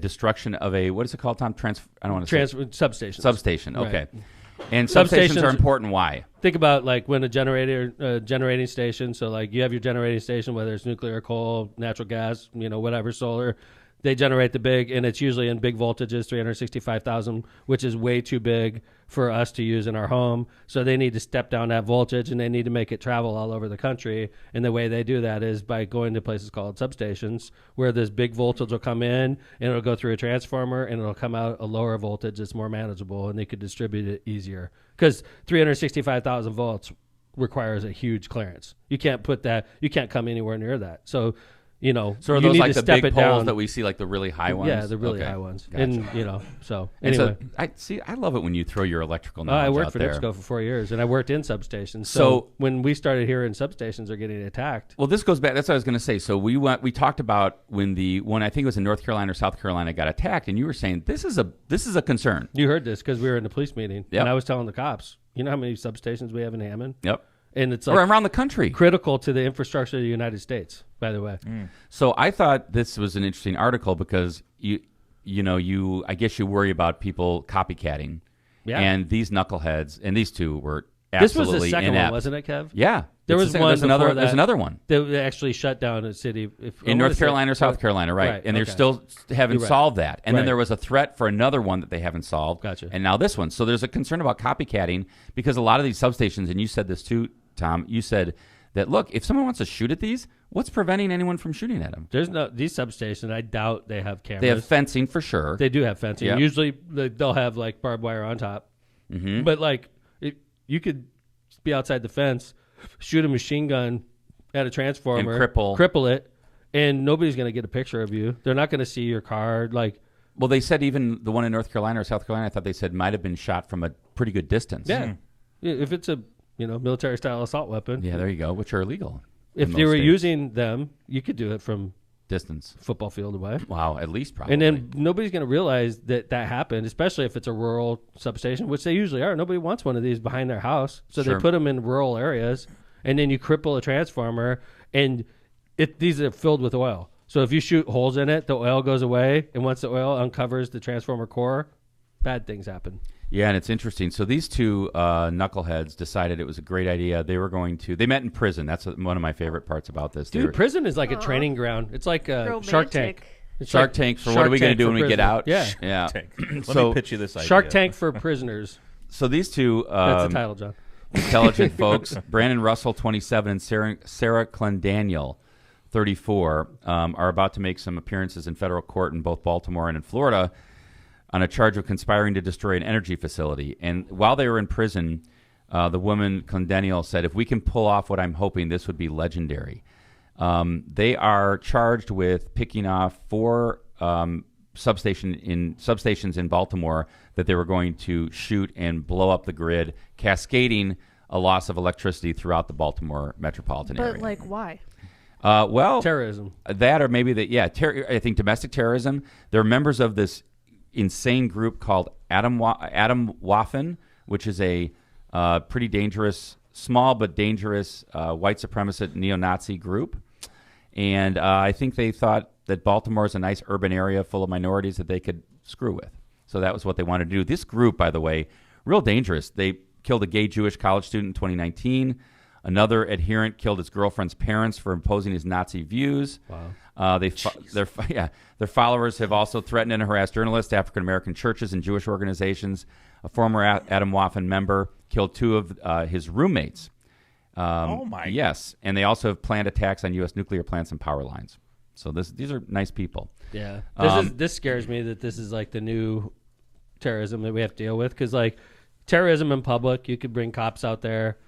destruction of a, what is it called, Tom? I don't want to say Substation. substation. Right. Okay, and substations are Substations- important. Why? Think about like when a generating station. So like you have your generating station, whether it's nuclear, coal, natural gas, whatever, solar. They generate the big, and it's usually in big voltages, 365,000, which is way too big for us to use in our home. So they need to step down that voltage, and they need to make it travel all over the country. And the way they do that is by going to places called substations, where this big voltage will come in, and it'll go through a transformer, and it'll come out a lower voltage that's more manageable, and they could distribute it easier. Because 365,000 volts requires a huge clearance. You can't come anywhere near that. So, So are you those need like to the step big it poles down. that we see, like the really high ones? Yeah, the really Okay. high ones. Gotcha. And so And anyway, I love it when you throw your electrical knowledge I worked out for there. NIPSCO for 4 years, and I worked in substations. So- So when we started hearing substations are getting attacked, Well, this goes back. That's what I was going to say. So we talked about when the one, I think it was in North Carolina or South Carolina, got attacked, and you were saying this is a concern. you heard this because we were in the police meeting, Yep. and I was telling the cops, you know how many substations we have in Hammond, Yep. and it's Or like around the country. critical to the infrastructure of the United States. By the way, So I thought this was an interesting article because I guess you worry about people copycatting. Yeah. And these knuckleheads, and these two were this was absolutely the second inept. one, wasn't it, Kev? Yeah. There It's was the one There's another. before There's that. another one. They actually shut down a city In North Carolina or South Carolina, right? And they're okay. still haven't You're right. solved that. And then Right. there was a threat for another one that they haven't solved. Gotcha. And now this one. So there's a concern about copycatting because a lot of these substations, and you said this too, Tom, you said that, look, if someone wants to shoot at these, what's preventing anyone from shooting at them? There's these substations. I doubt they have cameras. They have fencing for sure. They do have fencing. Yep. Usually they'll have like barbed wire on top. Mm-hmm. But like you could be outside the fence, shoot a machine gun at a transformer, And cripple it, and nobody's going to get a picture of you. They're not going to see your car. Like, Well, they said even the one in North Carolina or South Carolina, I thought they said might have been shot from a pretty good distance. yeah, if it's a military style assault weapon, Yeah, there you go, which are illegal. If most you were states. using them, you could do it from Distance. football field away. Wow, at least probably. And then nobody's going to realize that happened, especially if it's a rural substation, which they usually are. Nobody wants one of these behind their house. So Sure. they put them in rural areas, and then you cripple a transformer, and these are filled with oil. So if you shoot holes in it, the oil goes away, and once the oil uncovers the transformer core, bad things happen. Yeah, and it's interesting. So these two knuckleheads decided it was a great idea. They met in prison. That's one of my favorite parts about this. Dude, prison is like a training ground. It's like Shark Tank. It's Shark like Tank for Shark what are we going to Tank do for when we get prisoners. out? Yeah. Yeah. Let me pitch you this idea. Shark Tank for prisoners. So these two That's the title, John. intelligent folks, Brandon Russell, 27, and Sarah Clendaniel, 34, are about to make some appearances in federal court in both Baltimore and in Florida on a charge of conspiring to destroy an energy facility. And while they were in prison, the woman Clendaniel said, "If we can pull off what I'm hoping, this would be legendary." They are charged with picking off 4 substations in Baltimore that they were going to shoot and blow up the grid, cascading a loss of electricity throughout the Baltimore metropolitan area. But like, why? Well, Terrorism. that or maybe I think domestic terrorism. They're members of this insane group called Adam Waffen, which is a pretty dangerous, small but dangerous white supremacist neo-Nazi group. And I think they thought that Baltimore is a nice urban area full of minorities that they could screw with. So that was what they wanted to do. This group, by the way, real dangerous. They killed a gay Jewish college student in 2019. Another adherent killed his girlfriend's parents for imposing his Nazi views. Wow. Their followers have also threatened and harassed journalists, African American churches, and Jewish organizations. A former Adam Waffen member killed 2 of his roommates. Oh my! Yes, and they also have planned attacks on U.S. nuclear plants and power lines. So these are nice people. Yeah, this scares me that this is like the new terrorism that we have to deal with, because like terrorism in public, you could bring cops out there.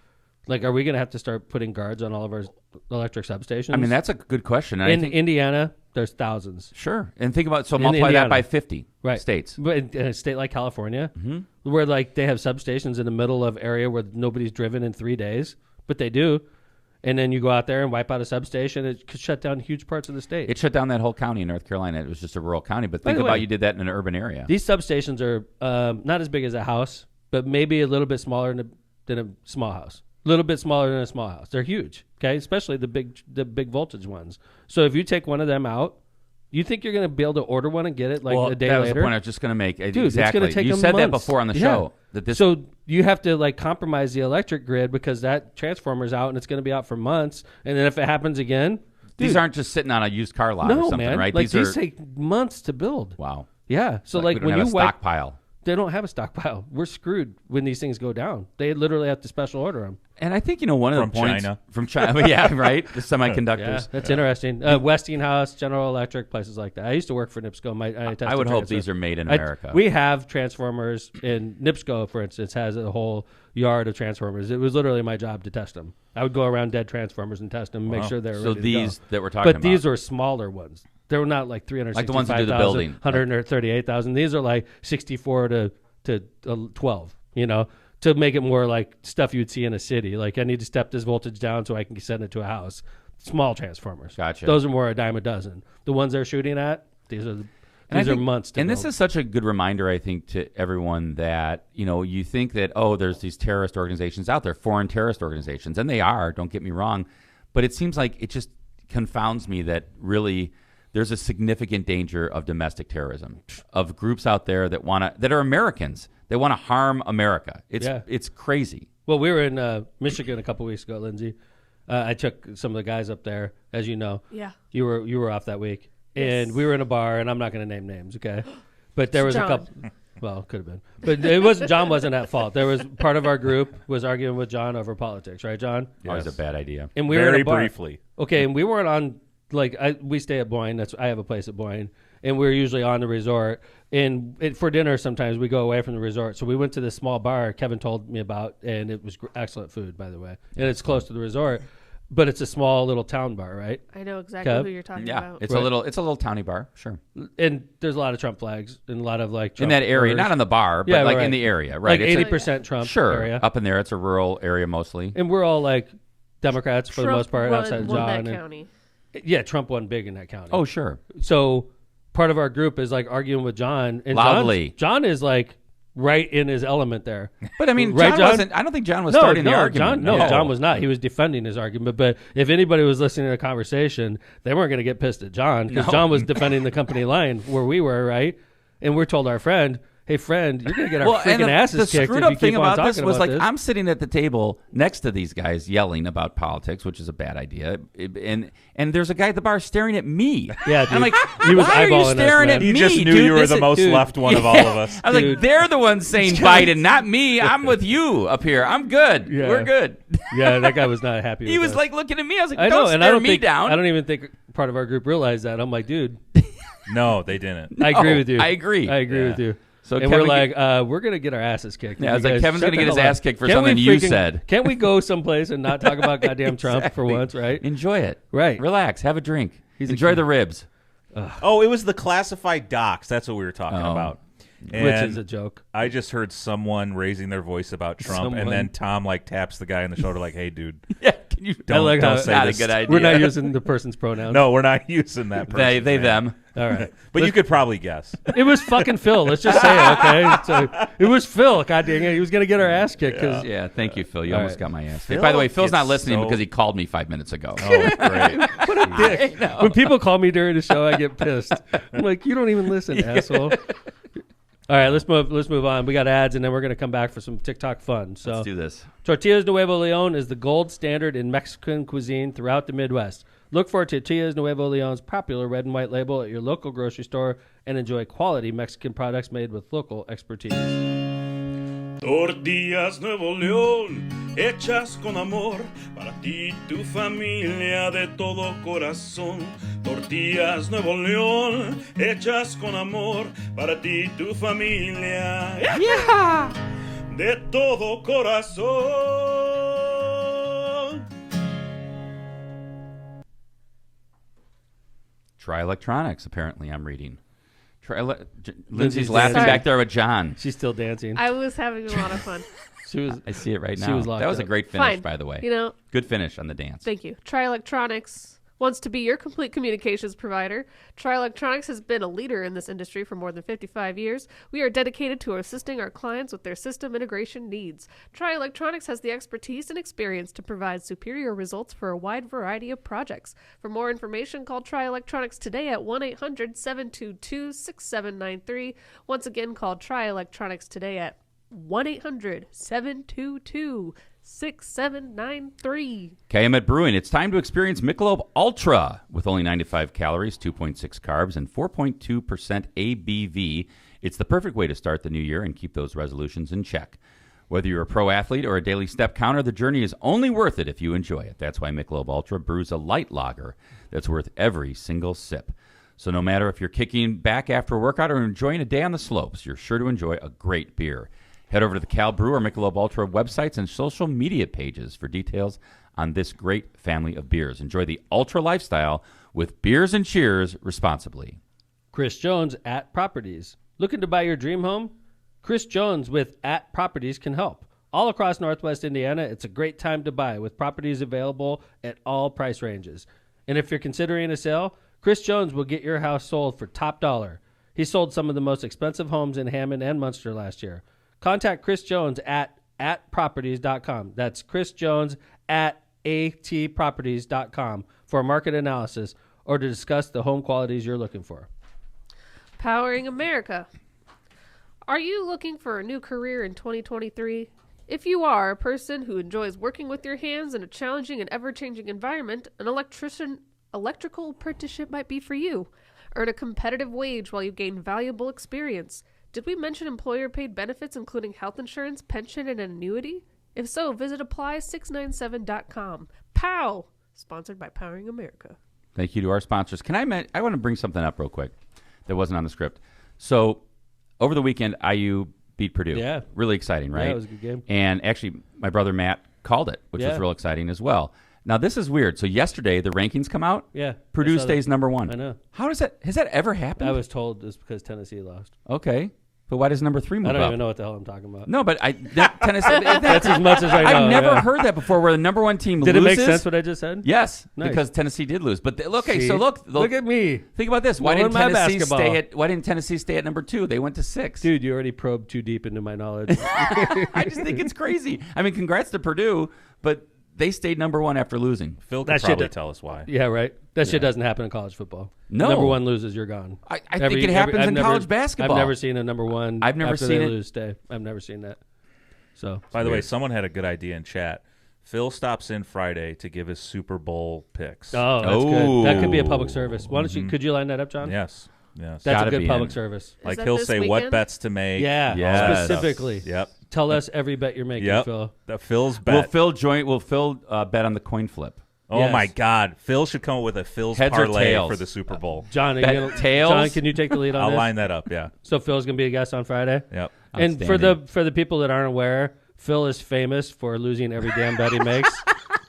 Like, are we going to have to start putting guards on all of our electric substations? I mean, that's a good question. In Indiana, there's thousands. Sure, and think about In multiply Indiana. that by 50 Right. states. But in a state like California, where like they have substations in the middle of area where nobody's driven in 3 days, but they do, and then you go out there and wipe out a substation, it could shut down huge parts of the state. It shut down that whole county in North Carolina. It was just a rural county. But By think the about way, you did that in an urban area. These substations are not as big as a house, but maybe a little bit smaller than a small house. A little bit smaller than a small house. They're huge, okay? Especially the big voltage ones. So if you take one of them out, you think you're going to be able to order one and get it like a day that later? was the point I was just going to make. Dude, exactly. it's going to take you them said that months. before on the Yeah. show. That So you have to like compromise the electric grid because that transformer's out and it's going to be out for months. And then if it happens again, these dude, aren't just sitting on a used car lot or no, something, man. right? Like these are take months to build. wow. Yeah. So we like don't when have you a wipe, stockpile. they don't have a stockpile. We're screwed when these things go down. They literally have to special order them. And I think one of From the points China. from China, yeah, right. The Yeah, semiconductors. that's interesting. Westinghouse, General Electric, places like that. I used to work for NIPSCO. I would hope these are made in America. We have transformers, and NIPSCO, for instance, has a whole yard of transformers. It was literally my job to test them. I would go around dead transformers and test them, and make sure they're so ready these to go. that we're talking about. But these are smaller ones. They were not like 365,000, Like the ones that do the building. 138,000. These are like 64 to 12, to make it more like stuff you'd see in a city. Like, I need to step this voltage down so I can send it to a house. Small transformers. Gotcha. Those are more a dime a dozen. The ones they're shooting at, these are months to And build. this is such a good reminder, I think, to everyone that, you think that, there's these terrorist organizations out there, foreign terrorist organizations, and they are, don't get me wrong, but it seems like it just confounds me that really there's a significant danger of domestic terrorism, of groups out there that are Americans. They want to harm America. It's crazy. Well, we were in Michigan a couple weeks ago, Lindsay. I took some of the guys up there, as you know. Yeah. You were off that week. Yes. And we were in a bar, and I'm not going to name names, okay? But there was John. a couple. Well, could have been. But John wasn't at fault. There was part of our group was arguing with John over politics, right, John? Always Yes. a bad idea. And we were in Very a bar. briefly. Okay, and we weren't on, we stay at Boyne. I have a place at Boyne. And we're usually on the resort. And for dinner, sometimes we go away from the resort. So we went to this small bar Kevin told me about, and it was excellent food, by the way. And it's close to the resort. But it's a small little town bar, right? I know exactly Kev? who you're talking Yeah, about. it's Right. a little towny bar, sure. And there's a lot of Trump flags and a lot of Trump In that area, voters. not on the bar, but Yeah, like right. in the area, right? Like It's 80% Trump sure. area. Up in there, it's a rural area mostly. And we're all like, Democrats for the Trump most part outside of won John. that and- county. Yeah, Trump won big in that county. Oh, sure. So part of our group is like arguing with John. And Loudly. John is like right in his element there. But I mean, Right, John John? wasn't. I don't think John was starting the argument. John was not. He was defending his argument. But if anybody was listening to the conversation, they weren't going to get pissed at John because John was defending the company line where we were, right? And we're told our friend, hey, friend, you're going to get our freaking asses the kicked if screwed you up thing keep on about this talking was about like this. I'm sitting at the table next to these guys yelling about politics, which is a bad idea, and there's a guy at the bar staring at me. Yeah, dude. I'm like, He was why are you eyeballing us, staring man. at He me? just knew dude? you were This the is- most dude. left one of all of us. I was Dude. like, they're the ones saying Biden, not me. I'm with you up here. I'm good. Yeah. We're good. Yeah, that guy was not happy. He with was us. like looking at me. I was like, I don't know, and stare I don't me think down. I don't even think part of our group realized that. I'm like, dude, No, they didn't. I agree with you. I agree. I agree Yeah. with you. So and Kevin we're like, we're gonna get our asses kicked. Yeah, I was You like, guys Kevin's shut gonna the get his hell ass up. kicked for Can't we something you said. Can't we go someplace and not talk about goddamn Trump for Exactly. once, right? Enjoy it. Right. Relax. Have a drink. He's a Enjoy kid. the ribs. Oh, it was the classified docs. That's what we were talking Oh. about. Which And is a joke. I just heard someone raising their voice about Trump, Someone. and then Tom like taps the guy on the shoulder, like, "Hey, dude, Yeah. Can you? don't, like how don't it's say not this." a good idea. We're not using the person's pronouns. No, we're not using that. They, person's name. them. All right. But you could probably guess. It was fucking Phil. Let's just say it, okay? So it was Phil. God dang it. He was going to get our ass kicked. Cause, Yeah, thank you, Phil. You All almost right. got my ass. Phil By the way, Phil's not gets listening so- because he called me 5 minutes ago. Oh, great. Dick. When people call me during the show, I get pissed. I'm like, you don't even listen, asshole. All right, let's move on. We got ads, and then we're going to come back for some TikTok fun. So Let's do this. Tortillas Nuevo Leon is the gold standard in Mexican cuisine throughout the Midwest. Look for Tortillas Nuevo Leon's popular red and white label at your local grocery store and enjoy quality Mexican products made with local expertise. Tortillas Nuevo León, hechas con amor, para ti y tu familia de todo corazón. Tortillas Nuevo León, hechas con amor, para ti y tu familia. Yeah. De todo corazón. Try electronics, apparently, I'm reading. Lindsay's Lindsay's laughing dancing. back there with John. She's still dancing. I was having a lot of fun. She was. I see it right She now. was locked That was a up. great finish, Fine. by the way. You know, Good finish on the dance. thank you. Tri Electronics wants to be your complete communications provider. Tri Electronics has been a leader in this industry for more than 55 years. We are dedicated to assisting our clients with their system integration needs. Tri Electronics has the expertise and experience to provide superior results for a wide variety of projects. For more information, call Tri Electronics today at 1-800-722-6793. Once again, call Tri Electronics today at 1-800-722-6793. Calumet Brewing, it's time to experience Michelob Ultra with only 95 calories, 2.6 carbs, and 4.2% ABV. It's the perfect way to start the new year and keep those resolutions in check. Whether you're a pro athlete or a daily step counter, the journey is only worth it if you enjoy it. That's why Michelob Ultra brews a light lager that's worth every single sip. So no matter if you're kicking back after a workout or enjoying a day on the slopes, you're sure to enjoy a great beer. Head over to the Cal Brew or Michelob Ultra websites and social media pages for details on this great family of beers. Enjoy the Ultra lifestyle with beers and cheers responsibly. Chris Jones at Properties. Looking to buy your dream home? Chris Jones with at Properties can help. All across Northwest Indiana, it's a great time to buy with properties available at all price ranges. And if you're considering a sale, Chris Jones will get your house sold for top dollar. He sold some of the most expensive homes in Hammond and Munster last year. Contact Chris Jones at properties.com. That's Chris Jones at atproperties.com for a market analysis or to discuss the home qualities you're looking for. Powering America. Are you looking for a new career in 2023? If you are a person who enjoys working with your hands in a challenging and ever-changing environment, an electrical apprenticeship might be for you. Earn a competitive wage while you gain valuable experience. Did we mention employer-paid benefits including health insurance, pension, and annuity? If so, visit apply697.com. POW! Sponsored by Powering America. Thank you to our sponsors. I want to bring something up real quick that wasn't on the script. So over the weekend, IU beat Purdue. Yeah. Really exciting, right? Yeah, it was a good game. And actually, my brother Matt called it, which was Yeah. real exciting as well. Now, this is weird. So yesterday, the rankings come out. Yeah. Purdue I saw stays that. number one. I know. How does that, has that ever happened? I was told it's because Tennessee lost. Okay. But why does number 3 move I up? don't even know what the hell I'm talking about. No, but Tennessee. That's as much as I know. I've never yeah. heard that before. Where the number 1 team Did loses. it make sense what I just said? Yes, Nice. because Tennessee did lose. But See? Look at me. Think about this. Why Knowing didn't my Tennessee basketball. Why didn't Tennessee stay at number 2? They went to 6. Dude, you already probed too deep into my knowledge. I just think it's crazy. I mean, congrats to Purdue, but they stayed number 1 after losing. Phil That could shit probably did- tell us why. Yeah, right. That shit doesn't happen in college football. No. Number 1 loses, you're gone. I think it happens in college basketball. I've never seen a number 1 I've never after seen they it. lose stay. I've never seen that. So By the way, weird. someone had a good idea in chat. Phil stops in Friday to give his Super Bowl picks. Oh, that's good. That could be a Oh. public service. Why don't you? Could you line that up, John? Yes. That's Gotta a good be public in. service. Like that he'll this say what weekend? bets to make. Yeah, all that stuff. specifically. Yep. Tell us every bet you're making, Yep. Phil. That Phil's Will bet. Phil bet on the coin flip? Oh Yes. my God! Phil should come up with a Phil's Heads or parlay tails? for the Super Bowl. John, are Bet you gonna, tails? John, can you take the lead on I'll this? line that up. Yeah. So Phil's gonna be a guest on Friday. Yep. And for the people that aren't aware, Phil is famous for losing every damn bet he makes.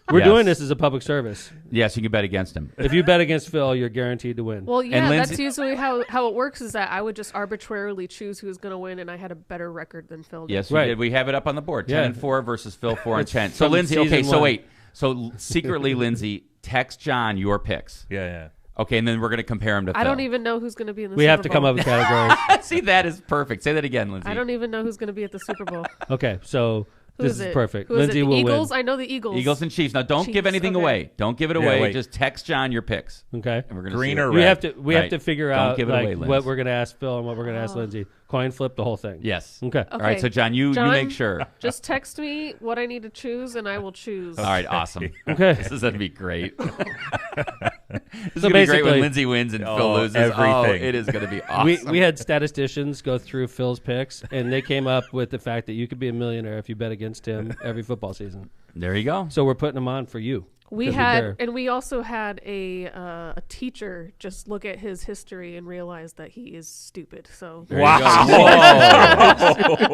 We're Yes. doing this as a public service. Yes, you can bet against him. If you bet against Phil, you're guaranteed to win. Well, yeah, And that's Lindsay- usually how it works. Is that I would just arbitrarily choose who's going to win, and I had a better record than Phil did. Yes, you Right. did. We have it up on the board. 10 Yeah. and 4 versus Phil 4 and It's 10. So from Lindsay, okay, season so 1. wait. So secretly, Lindsay, text John your picks. Yeah. Okay, and then we're going to compare them to Phil. I don't even know who's going to be in the we Super have to come Bowl. up with categories. See, that is perfect. Say that again, Lindsay. I don't even know who's going to be at the Super Bowl. Okay, so Who this is is it? perfect. Who is Lindsay it? The will Eagles? win. I know the Eagles. Eagles and Chiefs. Now, don't give Chiefs, anything okay. away. Don't give it Yeah, away. wait. Just text John your picks. Okay. And we're gonna Green see or it. red? We have Right. to figure Don't out give it like away, Linz. what we're gonna ask Phil and what we're gonna ask Lindsay. Coin flip the whole thing. Yes. Okay. All right, so John, you John? make sure. Just text me what I need to choose, and I will choose. All right, awesome. Okay. This is going to be great. This is So going to be great when basically- Lindsay wins and Phil Oh, loses. everything. Oh, it is going to be awesome. We had statisticians go through Phil's picks, and they came up with the fact that you could be a millionaire if you bet against him every football season. There you go. So we're putting them on for you. We 'cause we're had, there. and we also had a teacher just look at his history and realize that he is stupid. So There you go.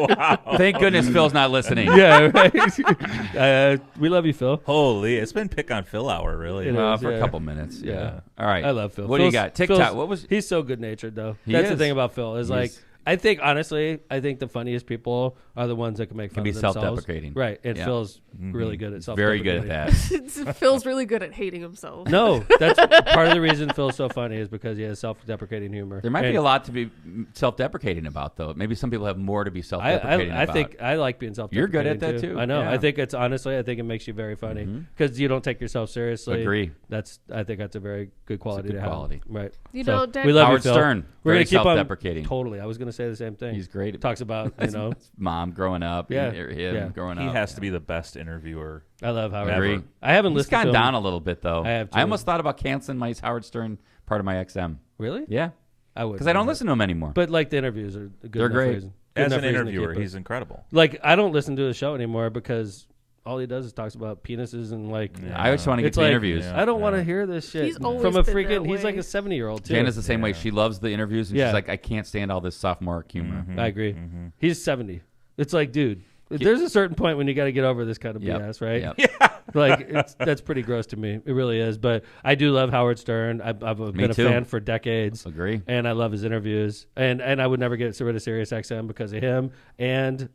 Whoa. Thank goodness Phil's not listening. Yeah, right. We love you, Phil. Holy, it's been pick on Phil hour, really. It Well, is, for yeah. a couple minutes. Yeah. Yeah. All right. I love Phil. What do you Phil's- got? TikTok. Phil's- What was? He's so good natured though. He That's the is. thing about Phil is like He's- I think honestly, the funniest people are the ones that can make fun be of themselves. self-deprecating. Right. And Yeah. Phil's really good at self Very good at that. Phil's really good at hating himself. No, that's part of the reason Phil's so funny is because he has self-deprecating humor. There might be And a lot to be self-deprecating about, though. Maybe some people have more to be self-deprecating I about. think I like being self-deprecating. You're good at that, too. I know. Yeah. I think it's honestly, I think it makes you very funny because you don't take yourself seriously. Agree. I think that's a very good quality good to have. quality. Right. You So, know, Dad- we love Howard you, Phil. Stern, We're very gonna keep on self-deprecating. Totally. I was going to say the same thing. He's great. Talks about him Mom growing up. Yeah. Or him Yeah. growing He up. has to be the best interviewer. I love Howard. Agree. I haven't He's listened gone to him. down a little bit, though. I have, I too. almost thought about canceling my Howard Stern part of my XM. Really? Yeah. I would. Because I don't listen to him anymore. But like the interviews are a good They're enough great. reason. Good As enough an reason to interviewer, keep it. he's incredible. Like I don't listen to his show anymore because all he does is talks about penises and like. Yeah. I just want to get It's to like- interviews. Yeah. I don't want to hear this shit He's always from a been freaking. that He's like way. a 70-year-old too. Jan is the same way. Yeah. She loves the interviews, and Yeah. she's like, I can't stand all this sophomore humor. I agree. He's 70. It's like, dude, there's a certain point when you got to get over this kind of Yep. BS, right? Yep. Like that's pretty gross to me. It really is. But I do love Howard Stern. I've been a too. fan for decades. Agree. And I love his interviews. And I would never get rid of Sirius XM because of him. And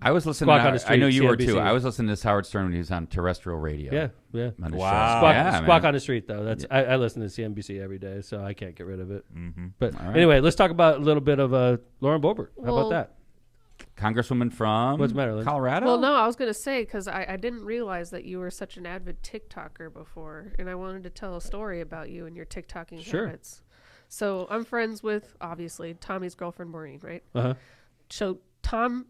I was listening Squawk to on the I know Street, you were CNBC. too. I was listening to this Howard Stern when he was on terrestrial radio. yeah. On his Wow. show. Squawk, Yeah, Squawk man. on the Street though. That's I listen to CNBC every day, so I can't get rid of it. But All right. anyway, let's talk about a little bit of Lauren Boebert. How Well, about that? Congresswoman from What's the matter, Liz? Colorado? Well, no, I was going to say, because I didn't realize that you were such an avid TikToker before, and I wanted to tell a story about you and your TikToking Sure. habits. So I'm friends with, obviously, Tommy's girlfriend, Maureen, right? Uh-huh. So Tom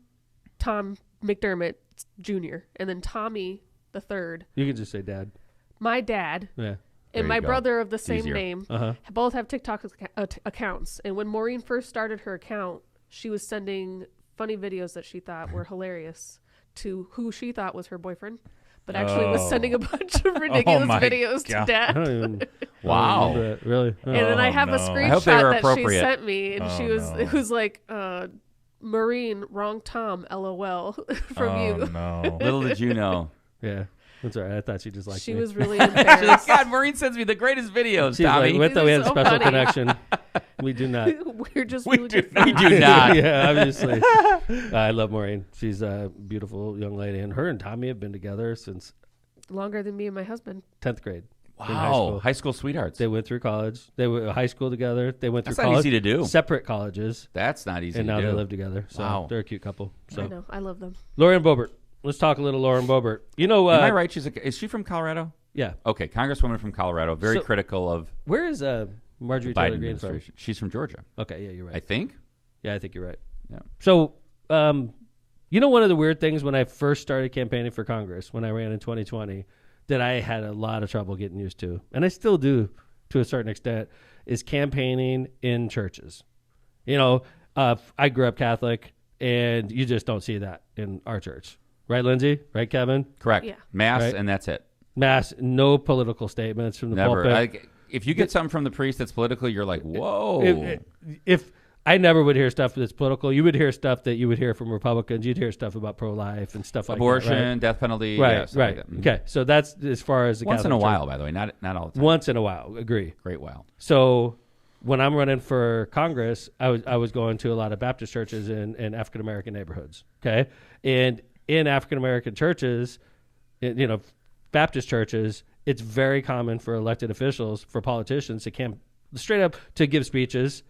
McDermott Jr., and then Tommy the third, You can just say dad. my dad, Yeah. There and you my go. brother of the same easier. name, Uh-huh. both have TikTok accounts. And when Maureen first started her account, she was sending funny videos that she thought were hilarious to who she thought was her boyfriend, but actually was Oh. sending a bunch of ridiculous my videos God. to dad. I don't even Wow. remember that, really. Oh. And then I have a no. I hope they were screenshot that she appropriate. sent me, and she Oh, was no. it was like Maureen, wrong Tom, LOL from Oh, you. no. Little did you know. Yeah. That's all right. I thought she just liked She me. was really She's like, embarrassed. God, Maureen sends me the greatest videos, She's Tommy. like, we thought we had a So special funny. connection. We do not. We're just We really do good not. We friends. do not. Yeah, obviously. I love Maureen. She's a beautiful young lady, and her and Tommy have been together since Longer than me and my husband. 10th grade. in Wow, high school sweethearts. They went through college. They were high school together. They went That's through not college. easy to do. Separate colleges, That's not easy and to now do. they live together. So Wow. they're a cute couple. I So know. I love them. Lauren Boebert. Let's talk a little Lauren Boebert. You know, Am I right? Is she from Colorado? yeah. Okay, Congresswoman from Colorado. Very So- critical of Where is Marjorie the Biden Taylor Greene from? administration. She's from Georgia, Okay, yeah, you're right. I think. Yeah, I think you're right. Yeah. So, you know, one of the weird things when I first started campaigning for Congress, when I ran in 2020, that I had a lot of trouble getting used to, and I still do to a certain extent, is campaigning in churches. You know, I grew up Catholic, and you just don't see that in our church. Right, Lindsay? Right, Kevin? Correct. Yeah. Mass, Right. and that's it. Mass, no political statements from the Never. pulpit. If you get something from the priest that's political, you're like, whoa. If I never would hear stuff that's political, you would hear stuff that you would hear from Republicans. You'd hear stuff about pro-life and stuff like Abortion, that. Right? death penalty. Right, yeah, stuff right. like that. Mhm. Okay, so that's as far as the Once in a Catholic while, Church. by the way, not all the time. Once in a while, agree. Great while. So when I'm running for Congress, I was going to a lot of Baptist churches in African American neighborhoods. Okay, and in African American churches, you know, Baptist churches, it's very common for elected officials, for politicians to straight up to give speeches.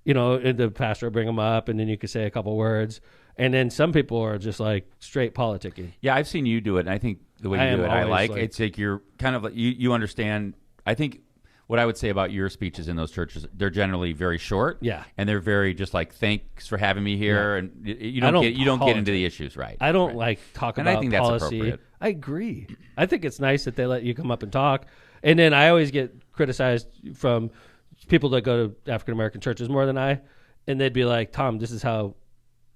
You know, and the pastor will bring them up, and then you can say a couple words. And then some people are just like straight politicking. Yeah, I've seen you do it, and I think the way I you do am it, I always like. like- It's like you're kind of like, you understand. I think what I would say about your speeches in those churches, they're generally very short. Yeah. And they're very just like, thanks for having me here. Yeah. And you I don't don't get into the issues, right? I don't Right. like talk And I about think that's policy. appropriate. I agree. I think it's nice that they let you come up and talk. And then I always get criticized from people that go to African American churches more than I, and they'd be like, "Tom, this is how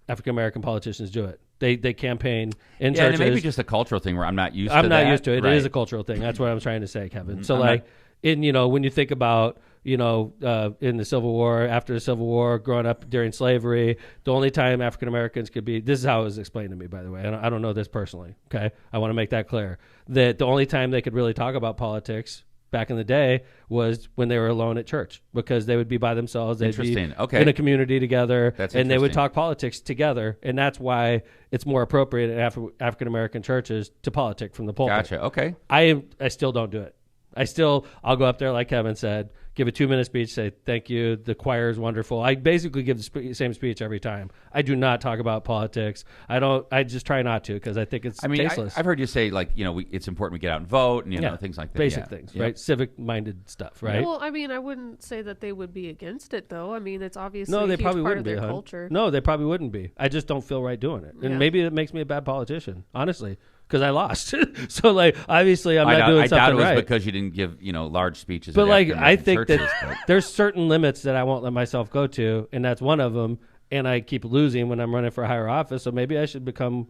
African American politicians do it. They campaign in Yeah, and churches." it may be just a cultural thing where I'm not used to I'm not that. used to it. Right. It is a cultural thing. That's what I'm trying to say, Kevin. So I'm like, not- you know, when you think about, you know, in the Civil War, after the Civil War, growing up during slavery, the only time African Americans could be, this is how it was explained to me, by the way. I don't know this personally. Okay. I want to make that clear, that the only time they could really talk about politics back in the day was when they were alone at church, because they would be by themselves. They'd be Interesting. Okay. in a community together, That's and they would interesting. talk politics together. And that's why it's more appropriate in African American churches to politic from the pulpit. Gotcha. Okay. I still don't do it. I'll go up there, like Kevin said, give a 2-minute speech, say thank you, the choir is wonderful. I basically give the same speech every time. I do not talk about politics. I just try not to, because I think it's tasteless. I've heard you say, like, you know, it's important we get out and vote, and you know, things like that. Basic Yeah. things, Yeah. right? Civic-minded stuff, right? Well, I mean, I wouldn't say that they would be against it, though. I mean, it's obviously No, a they huge probably part wouldn't of be. their Hun. culture. No, they probably wouldn't be. I just don't feel right doing it, and Yeah. maybe it makes me a bad politician, honestly, because I lost. So, like, obviously, I'm not doing I doubt something it was right. because you didn't give, you know, large speeches. But at like, African I American think churches, that there's certain limits that I won't let myself go to, and that's one of them. And I keep losing when I'm running for a higher office, so maybe I should become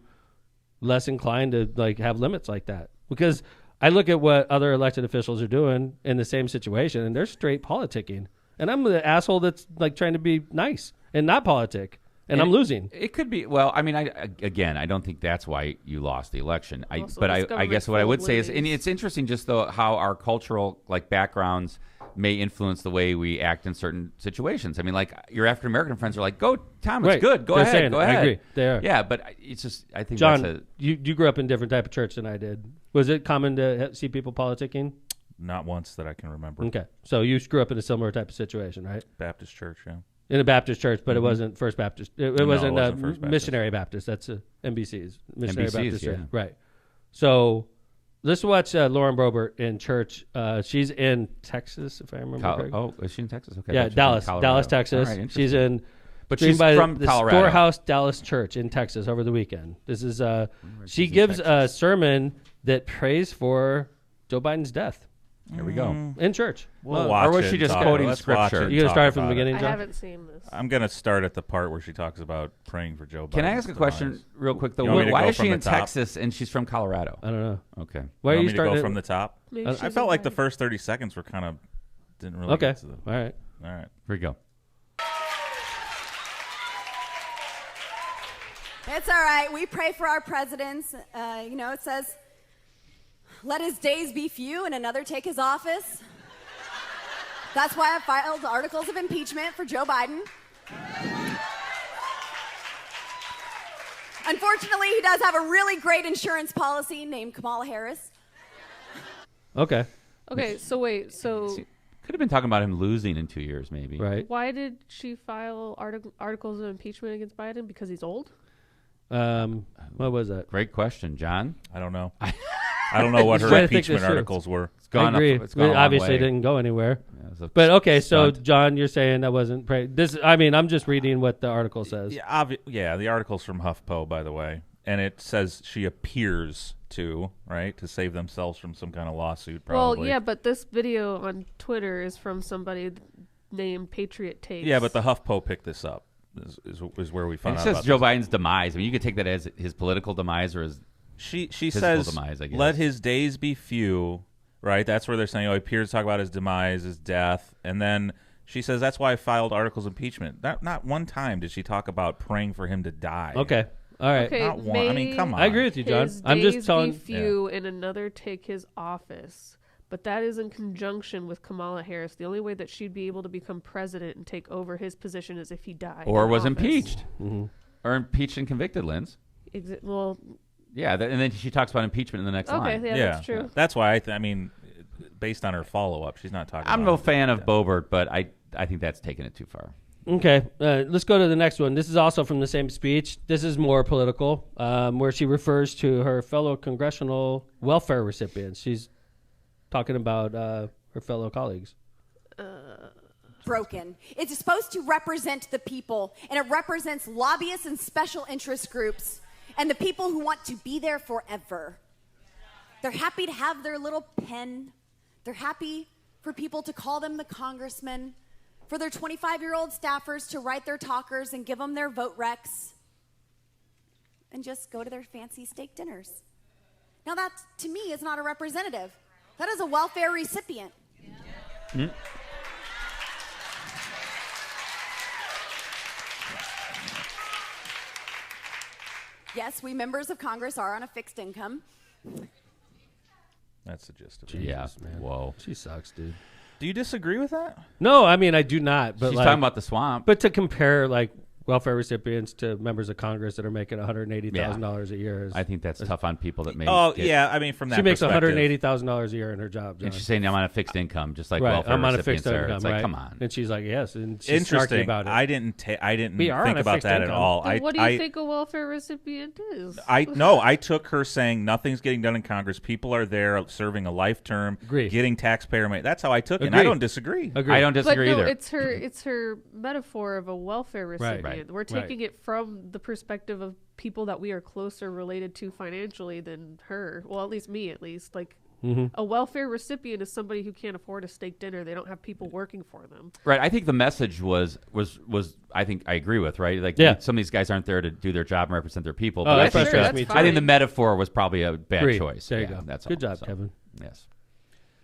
less inclined to like have limits like that, because I look at what other elected officials are doing in the same situation, and they're straight politicking, and I'm the asshole that's like trying to be nice and not politic, and I'm losing. It could be. Well, I mean, I don't think that's why you lost the election. Also, But this I government guess what I full would of say is, and ladies. it's interesting just though how our cultural like backgrounds may influence the way we act in certain situations. I mean, like your African American friends are like, "Go, Tom, it's Right. good. Go They're ahead, saying go it. I ahead." agree. They are. Yeah, but it's just I think John, that's you grew up in a different type of church than I did. Was it common to see people politicking? Not once that I can remember. Okay, so you grew up in a similar type of situation, right? Baptist church, yeah. In a Baptist church, but it wasn't First Baptist. It No, wasn't, it wasn't First Baptist. Missionary Baptist. That's NBC's Missionary NBC's, Baptist yeah. Church, right? So let's watch Lauren Boebert in church. she's in Texas, if I remember correctly. is she in Texas? Okay, I Yeah, thought she was in Dallas, Colorado. Dallas, Texas. All right, She's interesting. in, But streamed she's by from the Colorado. Storehouse Dallas Church in Texas over the weekend. This is she she's in gives a Texas. sermon that prays for Joe Biden's death Here we go. in church. We'll Well, watch or was it she and just talk- quoting let's watch scripture? it and You gonna talk start from the about it. beginning, I John? haven't seen this. I'm going to start at the part where she talks about praying for Joe Biden. Can I ask a question real quick though? You want me to Why go is she from in the top? Texas and she's from Colorado? I don't know. Okay. Why are Want you me to starting go it- from the top? Maybe I she's felt like the invited. first 30 seconds were kind of didn't really Okay, get to the. all right. All right. Here we go. It's all right. We pray for our presidents. It says, let his days be few and another take his office. That's why I filed articles of impeachment for Joe Biden. Unfortunately, he does have a really great insurance policy named Kamala Harris. Okay. Okay, so wait, so Could have been talking about him losing in 2 years, maybe. Right. why did she file articles of impeachment against Biden? Because he's old? What was that? Great question, John. I don't know. I don't know what her Trying to think impeachment this through. articles were. It's gone I agree. It's gone a It long obviously way. didn't go anywhere. Yeah, it was a But okay, so stunt. John, you're saying that wasn't this. I mean, I'm just reading what the article says. Yeah, the article's from HuffPo, by the way, and it says she appears to save themselves from some kind of lawsuit. Probably. Well, yeah, but this video on Twitter is from somebody named Patriot Takes. Yeah, but the HuffPo picked this up. Is where we And found it out says about Joe this. Biden's demise. I mean, you could take that as his political demise or his She physical says, demise, I guess. let his days be few, right? That's where they're saying, he appears to talk about his demise, his death. And then she says, that's why I filed articles of impeachment. Not one time did she talk about praying for him to die. Okay. All right. Okay, Not one. I mean, come on. I agree with you, John. his I'm days just telling. be few and another take his office. But that is in conjunction with Kamala Harris. The only way that she'd be able to become president and take over his position is if he died. or in was office. impeached. Mm-hmm. Or impeached and convicted, Linz. Well, Yeah, and then she talks about impeachment in the next okay, line. yeah, that's true. That's why I mean, based on her follow-up, she's not talking I'm about no fan of Boebert, but I think that's taking it too far. Okay, let's go to the next one. This is also from the same speech. This is more political, where she refers to her fellow congressional welfare recipients. She's talking about her fellow colleagues. Broken. It's supposed to represent the people, and it represents lobbyists and special interest groups and the people who want to be there forever. They're happy to have their little pen. They're happy for people to call them the congressman, for their 25-year-old staffers to write their talkers and give them their vote recs, and just go to their fancy steak dinners. Now that, to me, is not a representative. That is a welfare recipient. Mm. Yes, we members of Congress are on a fixed income. That's the gist of it. Yeah. man. Whoa. She sucks, dude. Do you disagree with that? No, I mean I do not. But She's like, talking about the swamp. but to compare like welfare recipients to members of Congress that are making $180,000 a year. I think that's tough on people that may. Oh, get- yeah. I mean, from that She makes perspective. $180,000 a year in her job. John. And she's saying I'm on a fixed income, just like right, welfare I'm on a recipients fixed are. income. It's like, right? come on. And she's like, yes, and she's snarky Interesting. about it. I didn't We are on think a about fixed that at income. all. Then what do you think a welfare recipient is? I took her saying nothing's getting done in Congress. People are there serving a life term, Agree. getting taxpayer money. That's how I took it. And Agree. I don't disagree. Agree. I don't But disagree no, either. it's her metaphor of a welfare recipient. Right. We're taking it from the perspective of people that we are closer related to financially than her. Well, at least me, at least. Like a welfare recipient is somebody who can't afford a steak dinner. They don't have people working for them. Right. I think the message was I think I agree with, right? Like Yeah. some of these guys aren't there to do their job and represent their people. Oh, But that I think frustrates that's me too. I think the fine. metaphor was probably a bad Agree. choice. There you Yeah, go. That's Good all. job, So, Kevin. Yes.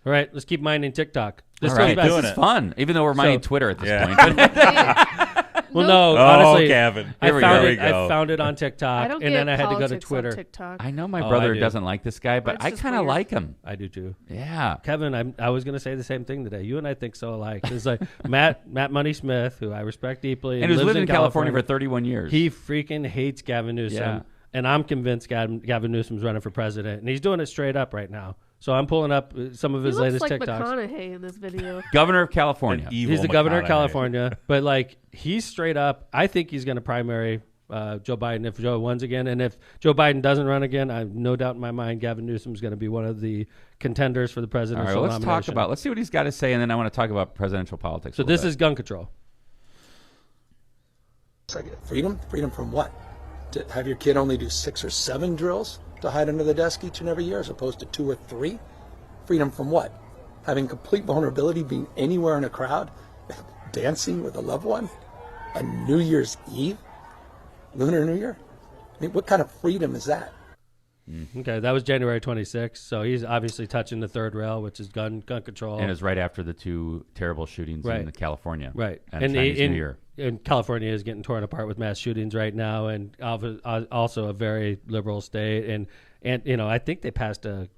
All right, let's keep mining TikTok. This All goes right. back- doing This it. is fun, even though we're mining Twitter at this Yeah. point. Well, no, Oh, honestly, Gavin. I Here we found go. it. I found it on I TikTok, don't and get then I had to go to politics on Twitter. TikTok. I know my Oh, I brother do. doesn't like this guy, but It's I just kind of weird. like him. I do too. Yeah. Kevin, I was going to say the same thing today. You and I think so alike. It's like Matt Money Smith, who I respect deeply, And who's lives lived in California for 31 years. He freaking hates Gavin Newsom, Yeah. and I'm convinced Gavin Newsom's running for president, and he's doing it straight up right now. So I'm pulling up some of He his looks latest like TikToks. McConaughey in this video. Governor of California. An evil He's the governor of McConaughey. California, but like he's straight up. I think he's going to primary Joe Biden if Joe wins again, and if Joe Biden doesn't run again, I have no doubt in my mind Gavin Newsom's going to be one of the contenders for the All presidential right, let's nomination. let's see what he's got to say, and then I want to talk about presidential politics. So a little this bit. is gun control. Freedom? Freedom from what? To have your kid only do 6 or 7 drills to hide under the desk each and every year as opposed to 2 or 3? Freedom from what? Having complete vulnerability, being anywhere in a crowd, dancing with a loved one? A New Year's Eve? Lunar New Year? I mean, what kind of freedom is that? Okay, that was January 26th. So he's obviously touching the third rail, which is gun control. And it was right after the 2 terrible shootings Right. in California. Right. And Chinese New Year. And California is getting torn apart with mass shootings right now, and also a very liberal state. And you know, I think they passed a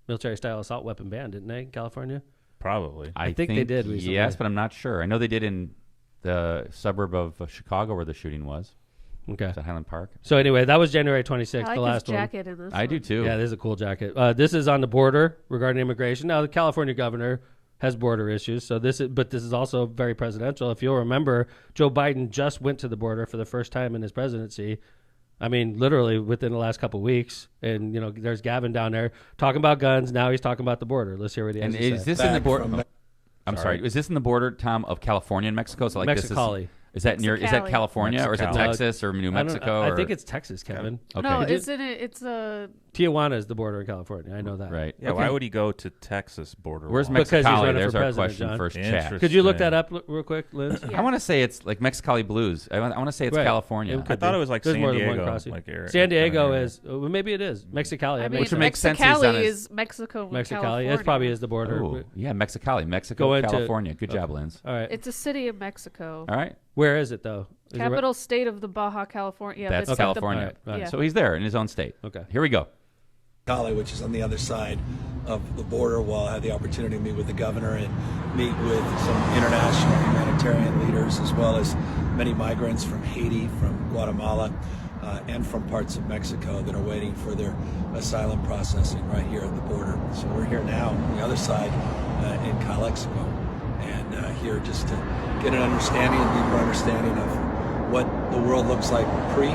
military-style assault weapon ban, didn't they, in California? Probably. I think they did recently. Yes, but I'm not sure. I know they did in the suburb of Chicago where the shooting was. Okay. Is that Highland Park? So anyway, that was January 26th, I like the last his jacket in this I do one. too. Yeah, this is a cool jacket. This is on the border regarding immigration. Now, the California governor has border issues, so this is also very presidential. If you'll remember, Joe Biden just went to the border for the first time in his presidency. I mean, literally within the last couple of weeks, and there's Gavin down there talking about guns. Now he's talking about the border. Let's hear what he has And to is say. this in the border? I'm sorry. Is this in the border, Tom, of California and Mexico? So like Mexicali. Is that near? Is that Mexicali. California or is it Mexicali. Texas or New Mexico? I think it's Texas, Kevin. Okay. No, Could you- isn't it? It's a. Tijuana is the border in California. I know that. Right. Yeah, Okay. why would he go to Texas border? Where's wall? Because he's Mexicali? running There's for our president, question John. first chat. Interesting. Could you look that up real quick, Liz? Yeah. I want to say it's like Mexicali Blues. I want to say it's Right. California. It I thought it was like There's San more than one Diego, crossing. like area. San Diego area. is maybe it is Mexicali. I mean, Which would make sense, he's Mexicali on his- is Mexico. and Mexicali. California. It probably is the border. Oh, yeah, Mexicali, Mexico, Go into- California. Good job, Linz. All right. It's a city of Mexico. All right, Where is it though? Is it Capital state of the Baja California. that's it's like the- California. All right, all right. Yeah. So he's there in his own state. Okay. Here we go. Cali, which is on the other side of the border, while I had the opportunity to meet with the governor and meet with some international humanitarian leaders, as well as many migrants from Haiti, from Guatemala, and from parts of Mexico that are waiting for their asylum processing right here at the border. So we're here now on the other side in Calexico, and here just to get an understanding, a deeper understanding of what the world looks like pre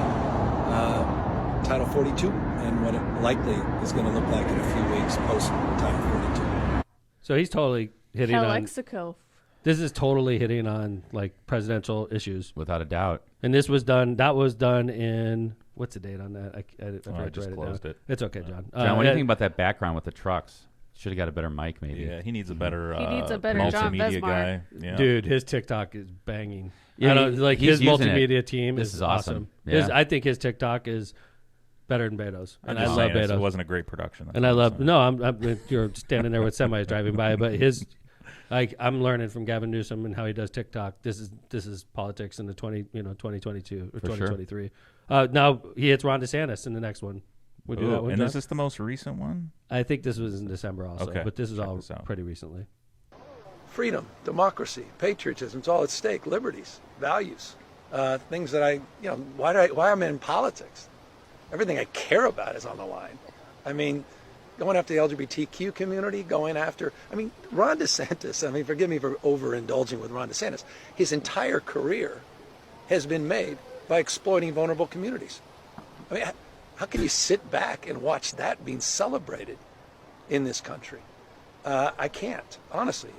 Title 42 and what it likely is going to look like in a few weeks post Title 42. So he's totally hitting on. Calexico. This is totally hitting on like presidential issues, Without a doubt. and this was done. That was done in what's the date on that? I forgot to just write closed down. it. It's okay, John. John, what do you think about that background with the trucks? Should have got a better mic, maybe. Yeah, he needs a better. He needs a better John multimedia Besmar. guy. Yeah. Dude, his TikTok is banging. Yeah, I don't, like he's his using multimedia it. team This is awesome. His, Yeah. I think his TikTok is better than Beto's, and I just love saying, It Beto's. wasn't a great production. That's And I all I'm love saying. no, I'm you're standing there with semis driving by, but his like I'm learning from Gavin Newsom and how he does TikTok. This is politics in the 2022 or For sure. 2023. Now he hits Ron DeSantis in the next one. We do Ooh, that one. and John? is this the most recent one? I think this was in December also, Okay, but this is check all this out. pretty recently. Freedom, democracy, patriotism, it's all at stake. Liberties, values, things that why I'm in politics. Everything I care about is on the line. I mean, going after the LGBTQ community, Ron DeSantis, forgive me for overindulging with Ron DeSantis. His entire career has been made by exploiting vulnerable communities. I mean, how can you sit back and watch that being celebrated in this country? I can't, honestly.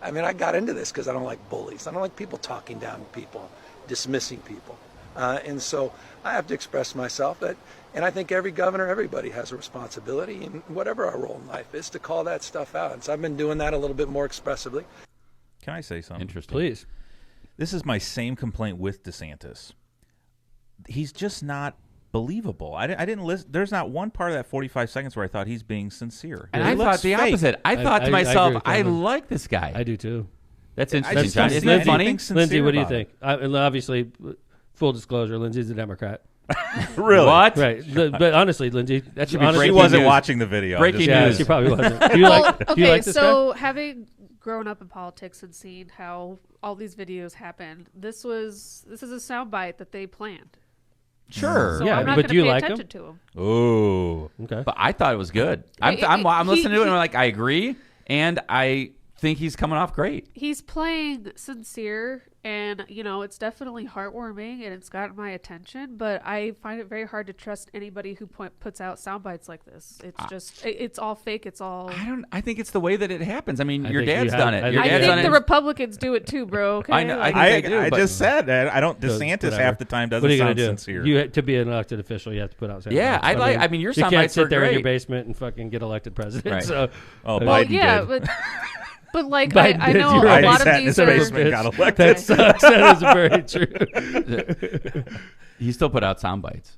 I got into this because I don't like bullies. I don't like people talking down to people, dismissing people. And so I have to express myself. And I think every governor, everybody has a responsibility, in whatever our role in life is, to call that stuff out. And so I've been doing that a little bit more expressively. Can I say something? Interesting. Please. This is my same complaint with DeSantis. He's just not believable. I didn't listen. There's not one part of that 45 seconds where I thought he's being sincere. And He I looks thought the fake. opposite. I thought I to myself, agree with I Kevin. like this guy. I do too. That's I interesting, just John. don't Isn't see that funny? anything sincere Lindsay, what do you about it. think? And obviously, full disclosure, Lindsay's a Democrat. Really? What? Right. But honestly, Lindsay, That should be honestly, She breaking wasn't news. watching the video. Breaking Just- Yeah, news. she probably wasn't. Do you like? okay, Do you like this so having grown up in politics and seen how all these videos happen, this is a soundbite that they planned. Sure. So Yeah, I'm not but going do you to pay like attention to him. Ooh. guy? Okay. But I thought it was good. I'm listening to it and I'm like, I agree. And I think he's coming off great. He's playing sincere, and it's definitely heartwarming, and it's gotten my attention. But I find it very hard to trust anybody who puts out sound bites like this. It's it's all fake. It's all. I think it's the way that it happens. I mean, I your think you dad's have- done it. I Your think I dad's you done think it. the Republicans do it too, bro. Okay? I know- Like, I think they do, I but- just said that. I don't. So, DeSantis whatever. half the time What are doesn't you gonna sound do? sincere. You to be an elected official, you have to put out. Yeah, sound bites. I mean, your you sound can't bites sit are there in your great. basement and fucking get elected president. Right. So, Oh, well, Biden yeah, did. but like Biden I did. know You're a right. lot He sat of in his these are. basement, got elected. that sucks. That is very true. He still put out sound bites.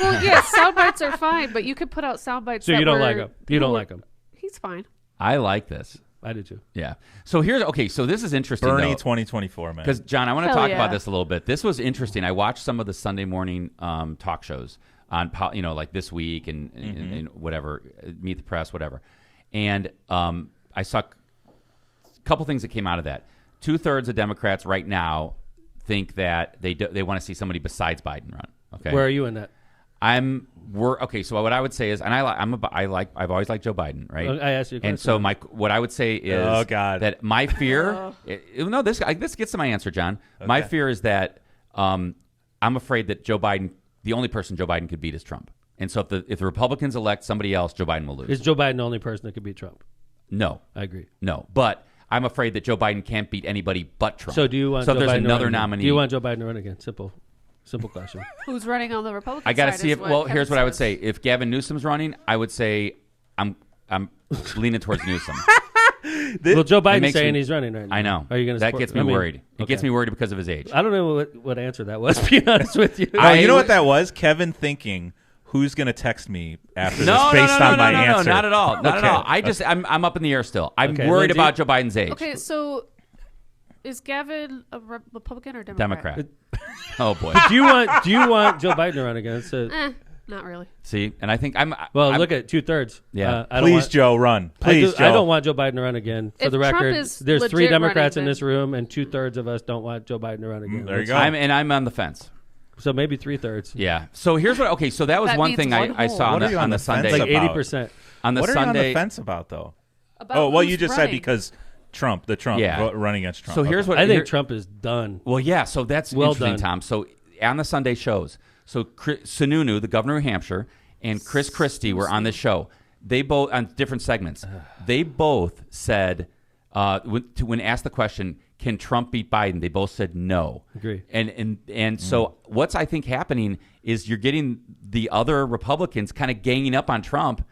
Well, yeah, sound bites are fine, but you could put out sound bites. So that you don't were- like him. You don't who were- like him. He's fine. I like this. I do too. Yeah. So so this is interesting. Bernie though. 2024, man. Because, John, I want to Hell talk yeah. about this a little bit. This was interesting. I watched some of the Sunday morning talk shows on, like This Week and whatever, Meet the Press, whatever. And I saw couple things that came out of that. 2/3 of Democrats right now think that they want to see somebody besides Biden run. Okay, Where are you in that? Okay. So what I would say is, and I've always liked Joe Biden, right? I asked you a question. And so what I would say is, Oh, God. that my fear. This gets to my answer, John. Okay. My fear is that I'm afraid that Joe Biden, the only person Joe Biden could beat is Trump. And so if the Republicans elect somebody else, Joe Biden will lose. Is Joe Biden the only person that could beat Trump? No, I agree. No, but I'm afraid that Joe Biden can't beat anybody but Trump. So do you want? So Joe there's Biden another nominee. Do you want Joe Biden to run again? Simple question. Who's running on the Republican side? I got to see if. Well, Kevin here's what I would says. say. If Gavin Newsom's running, I would say I'm leaning towards Newsom. Well, Joe Biden's makes saying me- he's running right now. I know. Are you going to? That gets me worried. It gets me worried because of his age. I don't know what answer that was. To be honest with you, You know what that was? Kevin thinking, who's going to text me after this based on my answer? No, not at all. Not at all. I'm up in the air still. I'm worried about Joe Biden's age. Okay, so is Gavin a Republican or Democrat? Oh boy. Do you want Joe Biden to run again? Not really. See, and I think look at 2/3. Yeah. Please, Joe, run. Please, Joe. I don't want Joe Biden to run again. For If the Trump record, is there's 3 legit Democrats in running, this room, and 2/3 of us don't want Joe Biden to run again. There you go. I'm on the fence. So maybe 3/3. Yeah. So here's what. Okay. So that was That one means thing one I hole. saw What are you on the on the Sunday. fence Like about? 80%. On the What are you on Sunday. the fence about, though? About Well, who's you just said running. because Trump Yeah. running against Trump. So here's what I think Trump is done. Well, yeah. So that's Well interesting, done. Tom. So on the Sunday shows, Sununu, the governor of New Hampshire, and Chris Christie were on this show. They both on different segments. They both said when asked the question, "Can Trump beat Biden?" They both said no. Agree. And so what's I think happening is you're getting the other Republicans kind of ganging up on Trump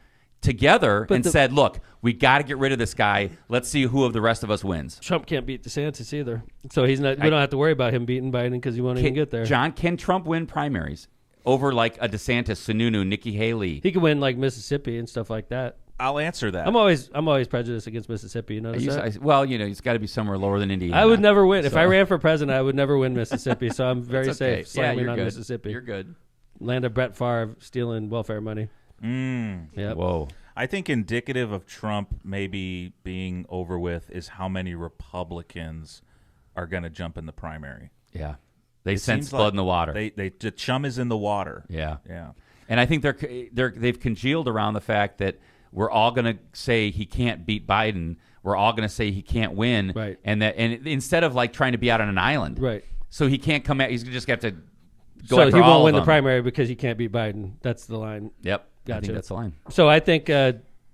together and said, "Look, we got to get rid of this guy. Let's see who of the rest of us wins." Trump can't beat DeSantis either, so he's not. We don't have to worry about him beating Biden because he won't even get there. John, can Trump win primaries over like a DeSantis, Sununu, Nikki Haley? He could win like Mississippi and stuff like that. I'll answer that. I'm always prejudiced against Mississippi. You notice that? Well, it's got to be somewhere lower than Indiana. I would never win. If So- I ran for president, I would never win Mississippi. So I'm very That's okay. safe slamming you're on good. Mississippi. You're good. Land of Brett Favre stealing welfare money. Yep. Whoa. I think indicative of Trump maybe being over with is how many Republicans are going to jump in the primary. Yeah. They It sense seems blood like in the water. The chum is in the water. Yeah. Yeah. And I think they've congealed around the fact that we're all going to say he can't beat Biden. We're all going to say he can't win. Right. And instead of like trying to be out on an island. Right. So he can't come out. He's just got to go So after he all won't of win the them. primary because he can't beat Biden. That's the line. Yep. I Gotcha. think that's the line. So I think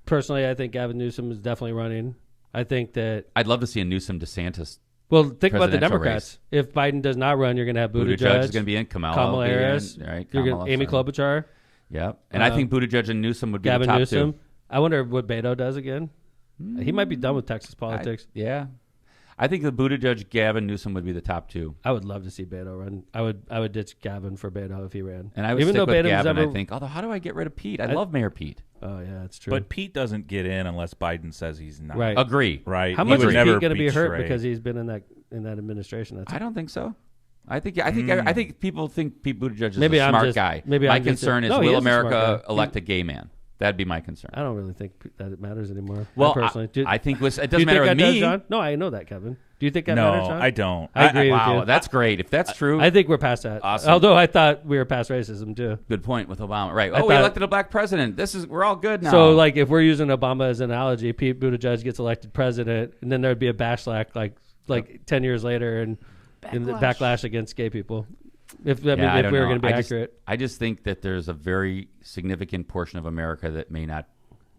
personally, I think Gavin Newsom is definitely running. I think that. I'd love to see a Newsom DeSantis. Well, think about the presidential Democrats. If Biden does not run, you're going to have Buttigieg Buttigieg. is going to be in. Kamala will be in, Harris. right? You're Kamala, Amy sorry. Klobuchar. Yep. And I think Buttigieg and Newsom would be Gavin the top Newsom. two. I wonder what Beto does again. He might be done with Texas politics. Yeah. I think the Buttigieg, Gavin, Newsom would be the top two. I would love to see Beto run. I would ditch Gavin for Beto if he ran. And I would Even stick though with Beto's Gavin, ever, I think. Although, how do I get rid of Pete? I love Mayor Pete. Oh yeah, that's true. But Pete doesn't get in unless Biden says he's not. Right. Agree. Right. How He much would is never Pete going to be hurt betray. because he's been in that administration? That's I don't think so. I think people think Pete Buttigieg is Maybe a I'm smart just- guy. maybe my I'm just- concern is, No, he will is a smart America guy. elect a gay man? That'd be my concern. I don't really think that it matters anymore. Well, personally, I think it do doesn't you matter think with that does, me. John? No, I know that, Kevin. Do you think that No, matters, John? I don't. I agree with Wow, you. that's great. If that's true, I think we're past that. Awesome. Although I thought we were past racism too. good point with Obama. Right. I We thought- elected a black president. We're all good now. So, like, if we're using Obama as an analogy, Pete Buttigieg gets elected president, and then there'd be a backlash, like 10 years later, and the backlash against gay people. If we were going to be accurate, I just think that there's a very significant portion of America that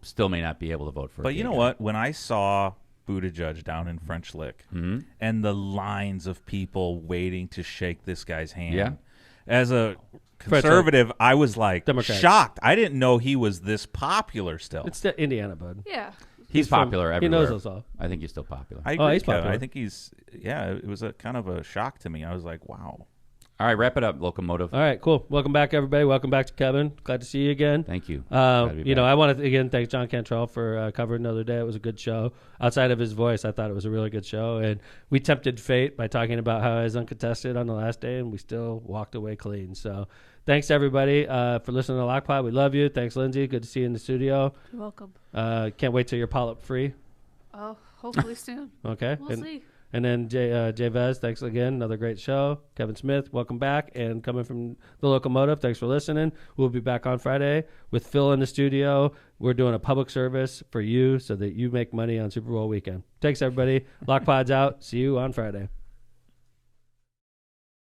still may not be able to vote for. a But gay you know guy. what? When I saw Buttigieg down in French Lick and the lines of people waiting to shake this guy's hand, Yeah. as a conservative, I was like Democrat. shocked. I didn't know he was this popular still. it's the Indiana, bud. Yeah. he's from- popular he everywhere. knows us all. I think he's still popular. I agree, he's Kevin. popular. I think it was a kind of a shock to me. I was like, wow. All right, wrap it up, Locomotive. All right, cool. Welcome back, everybody. Welcome back to Kevin. Glad to see you again. Thank you. Glad to be You know, back. I want to again thank John Cantrell for covering another day. It was a good show. Outside of his voice, I thought it was a really good show, and we tempted fate by talking about how I was uncontested on the last day, and we still walked away clean. So, thanks everybody for listening to Lockpod. We love you. Thanks, Lindsay. Good to see you in the studio. You're welcome. Can't wait till you're polyp free. Oh, Hopefully soon. Okay. We'll see. And then Jay Vez, thanks again. Another great show. Kevin Smith, welcome back. And coming from the Locomotive, thanks for listening. We'll be back on Friday with Phil in the studio. We're doing a public service for you so that you make money on Super Bowl weekend. Thanks, everybody. Lock Pods out. See you on Friday.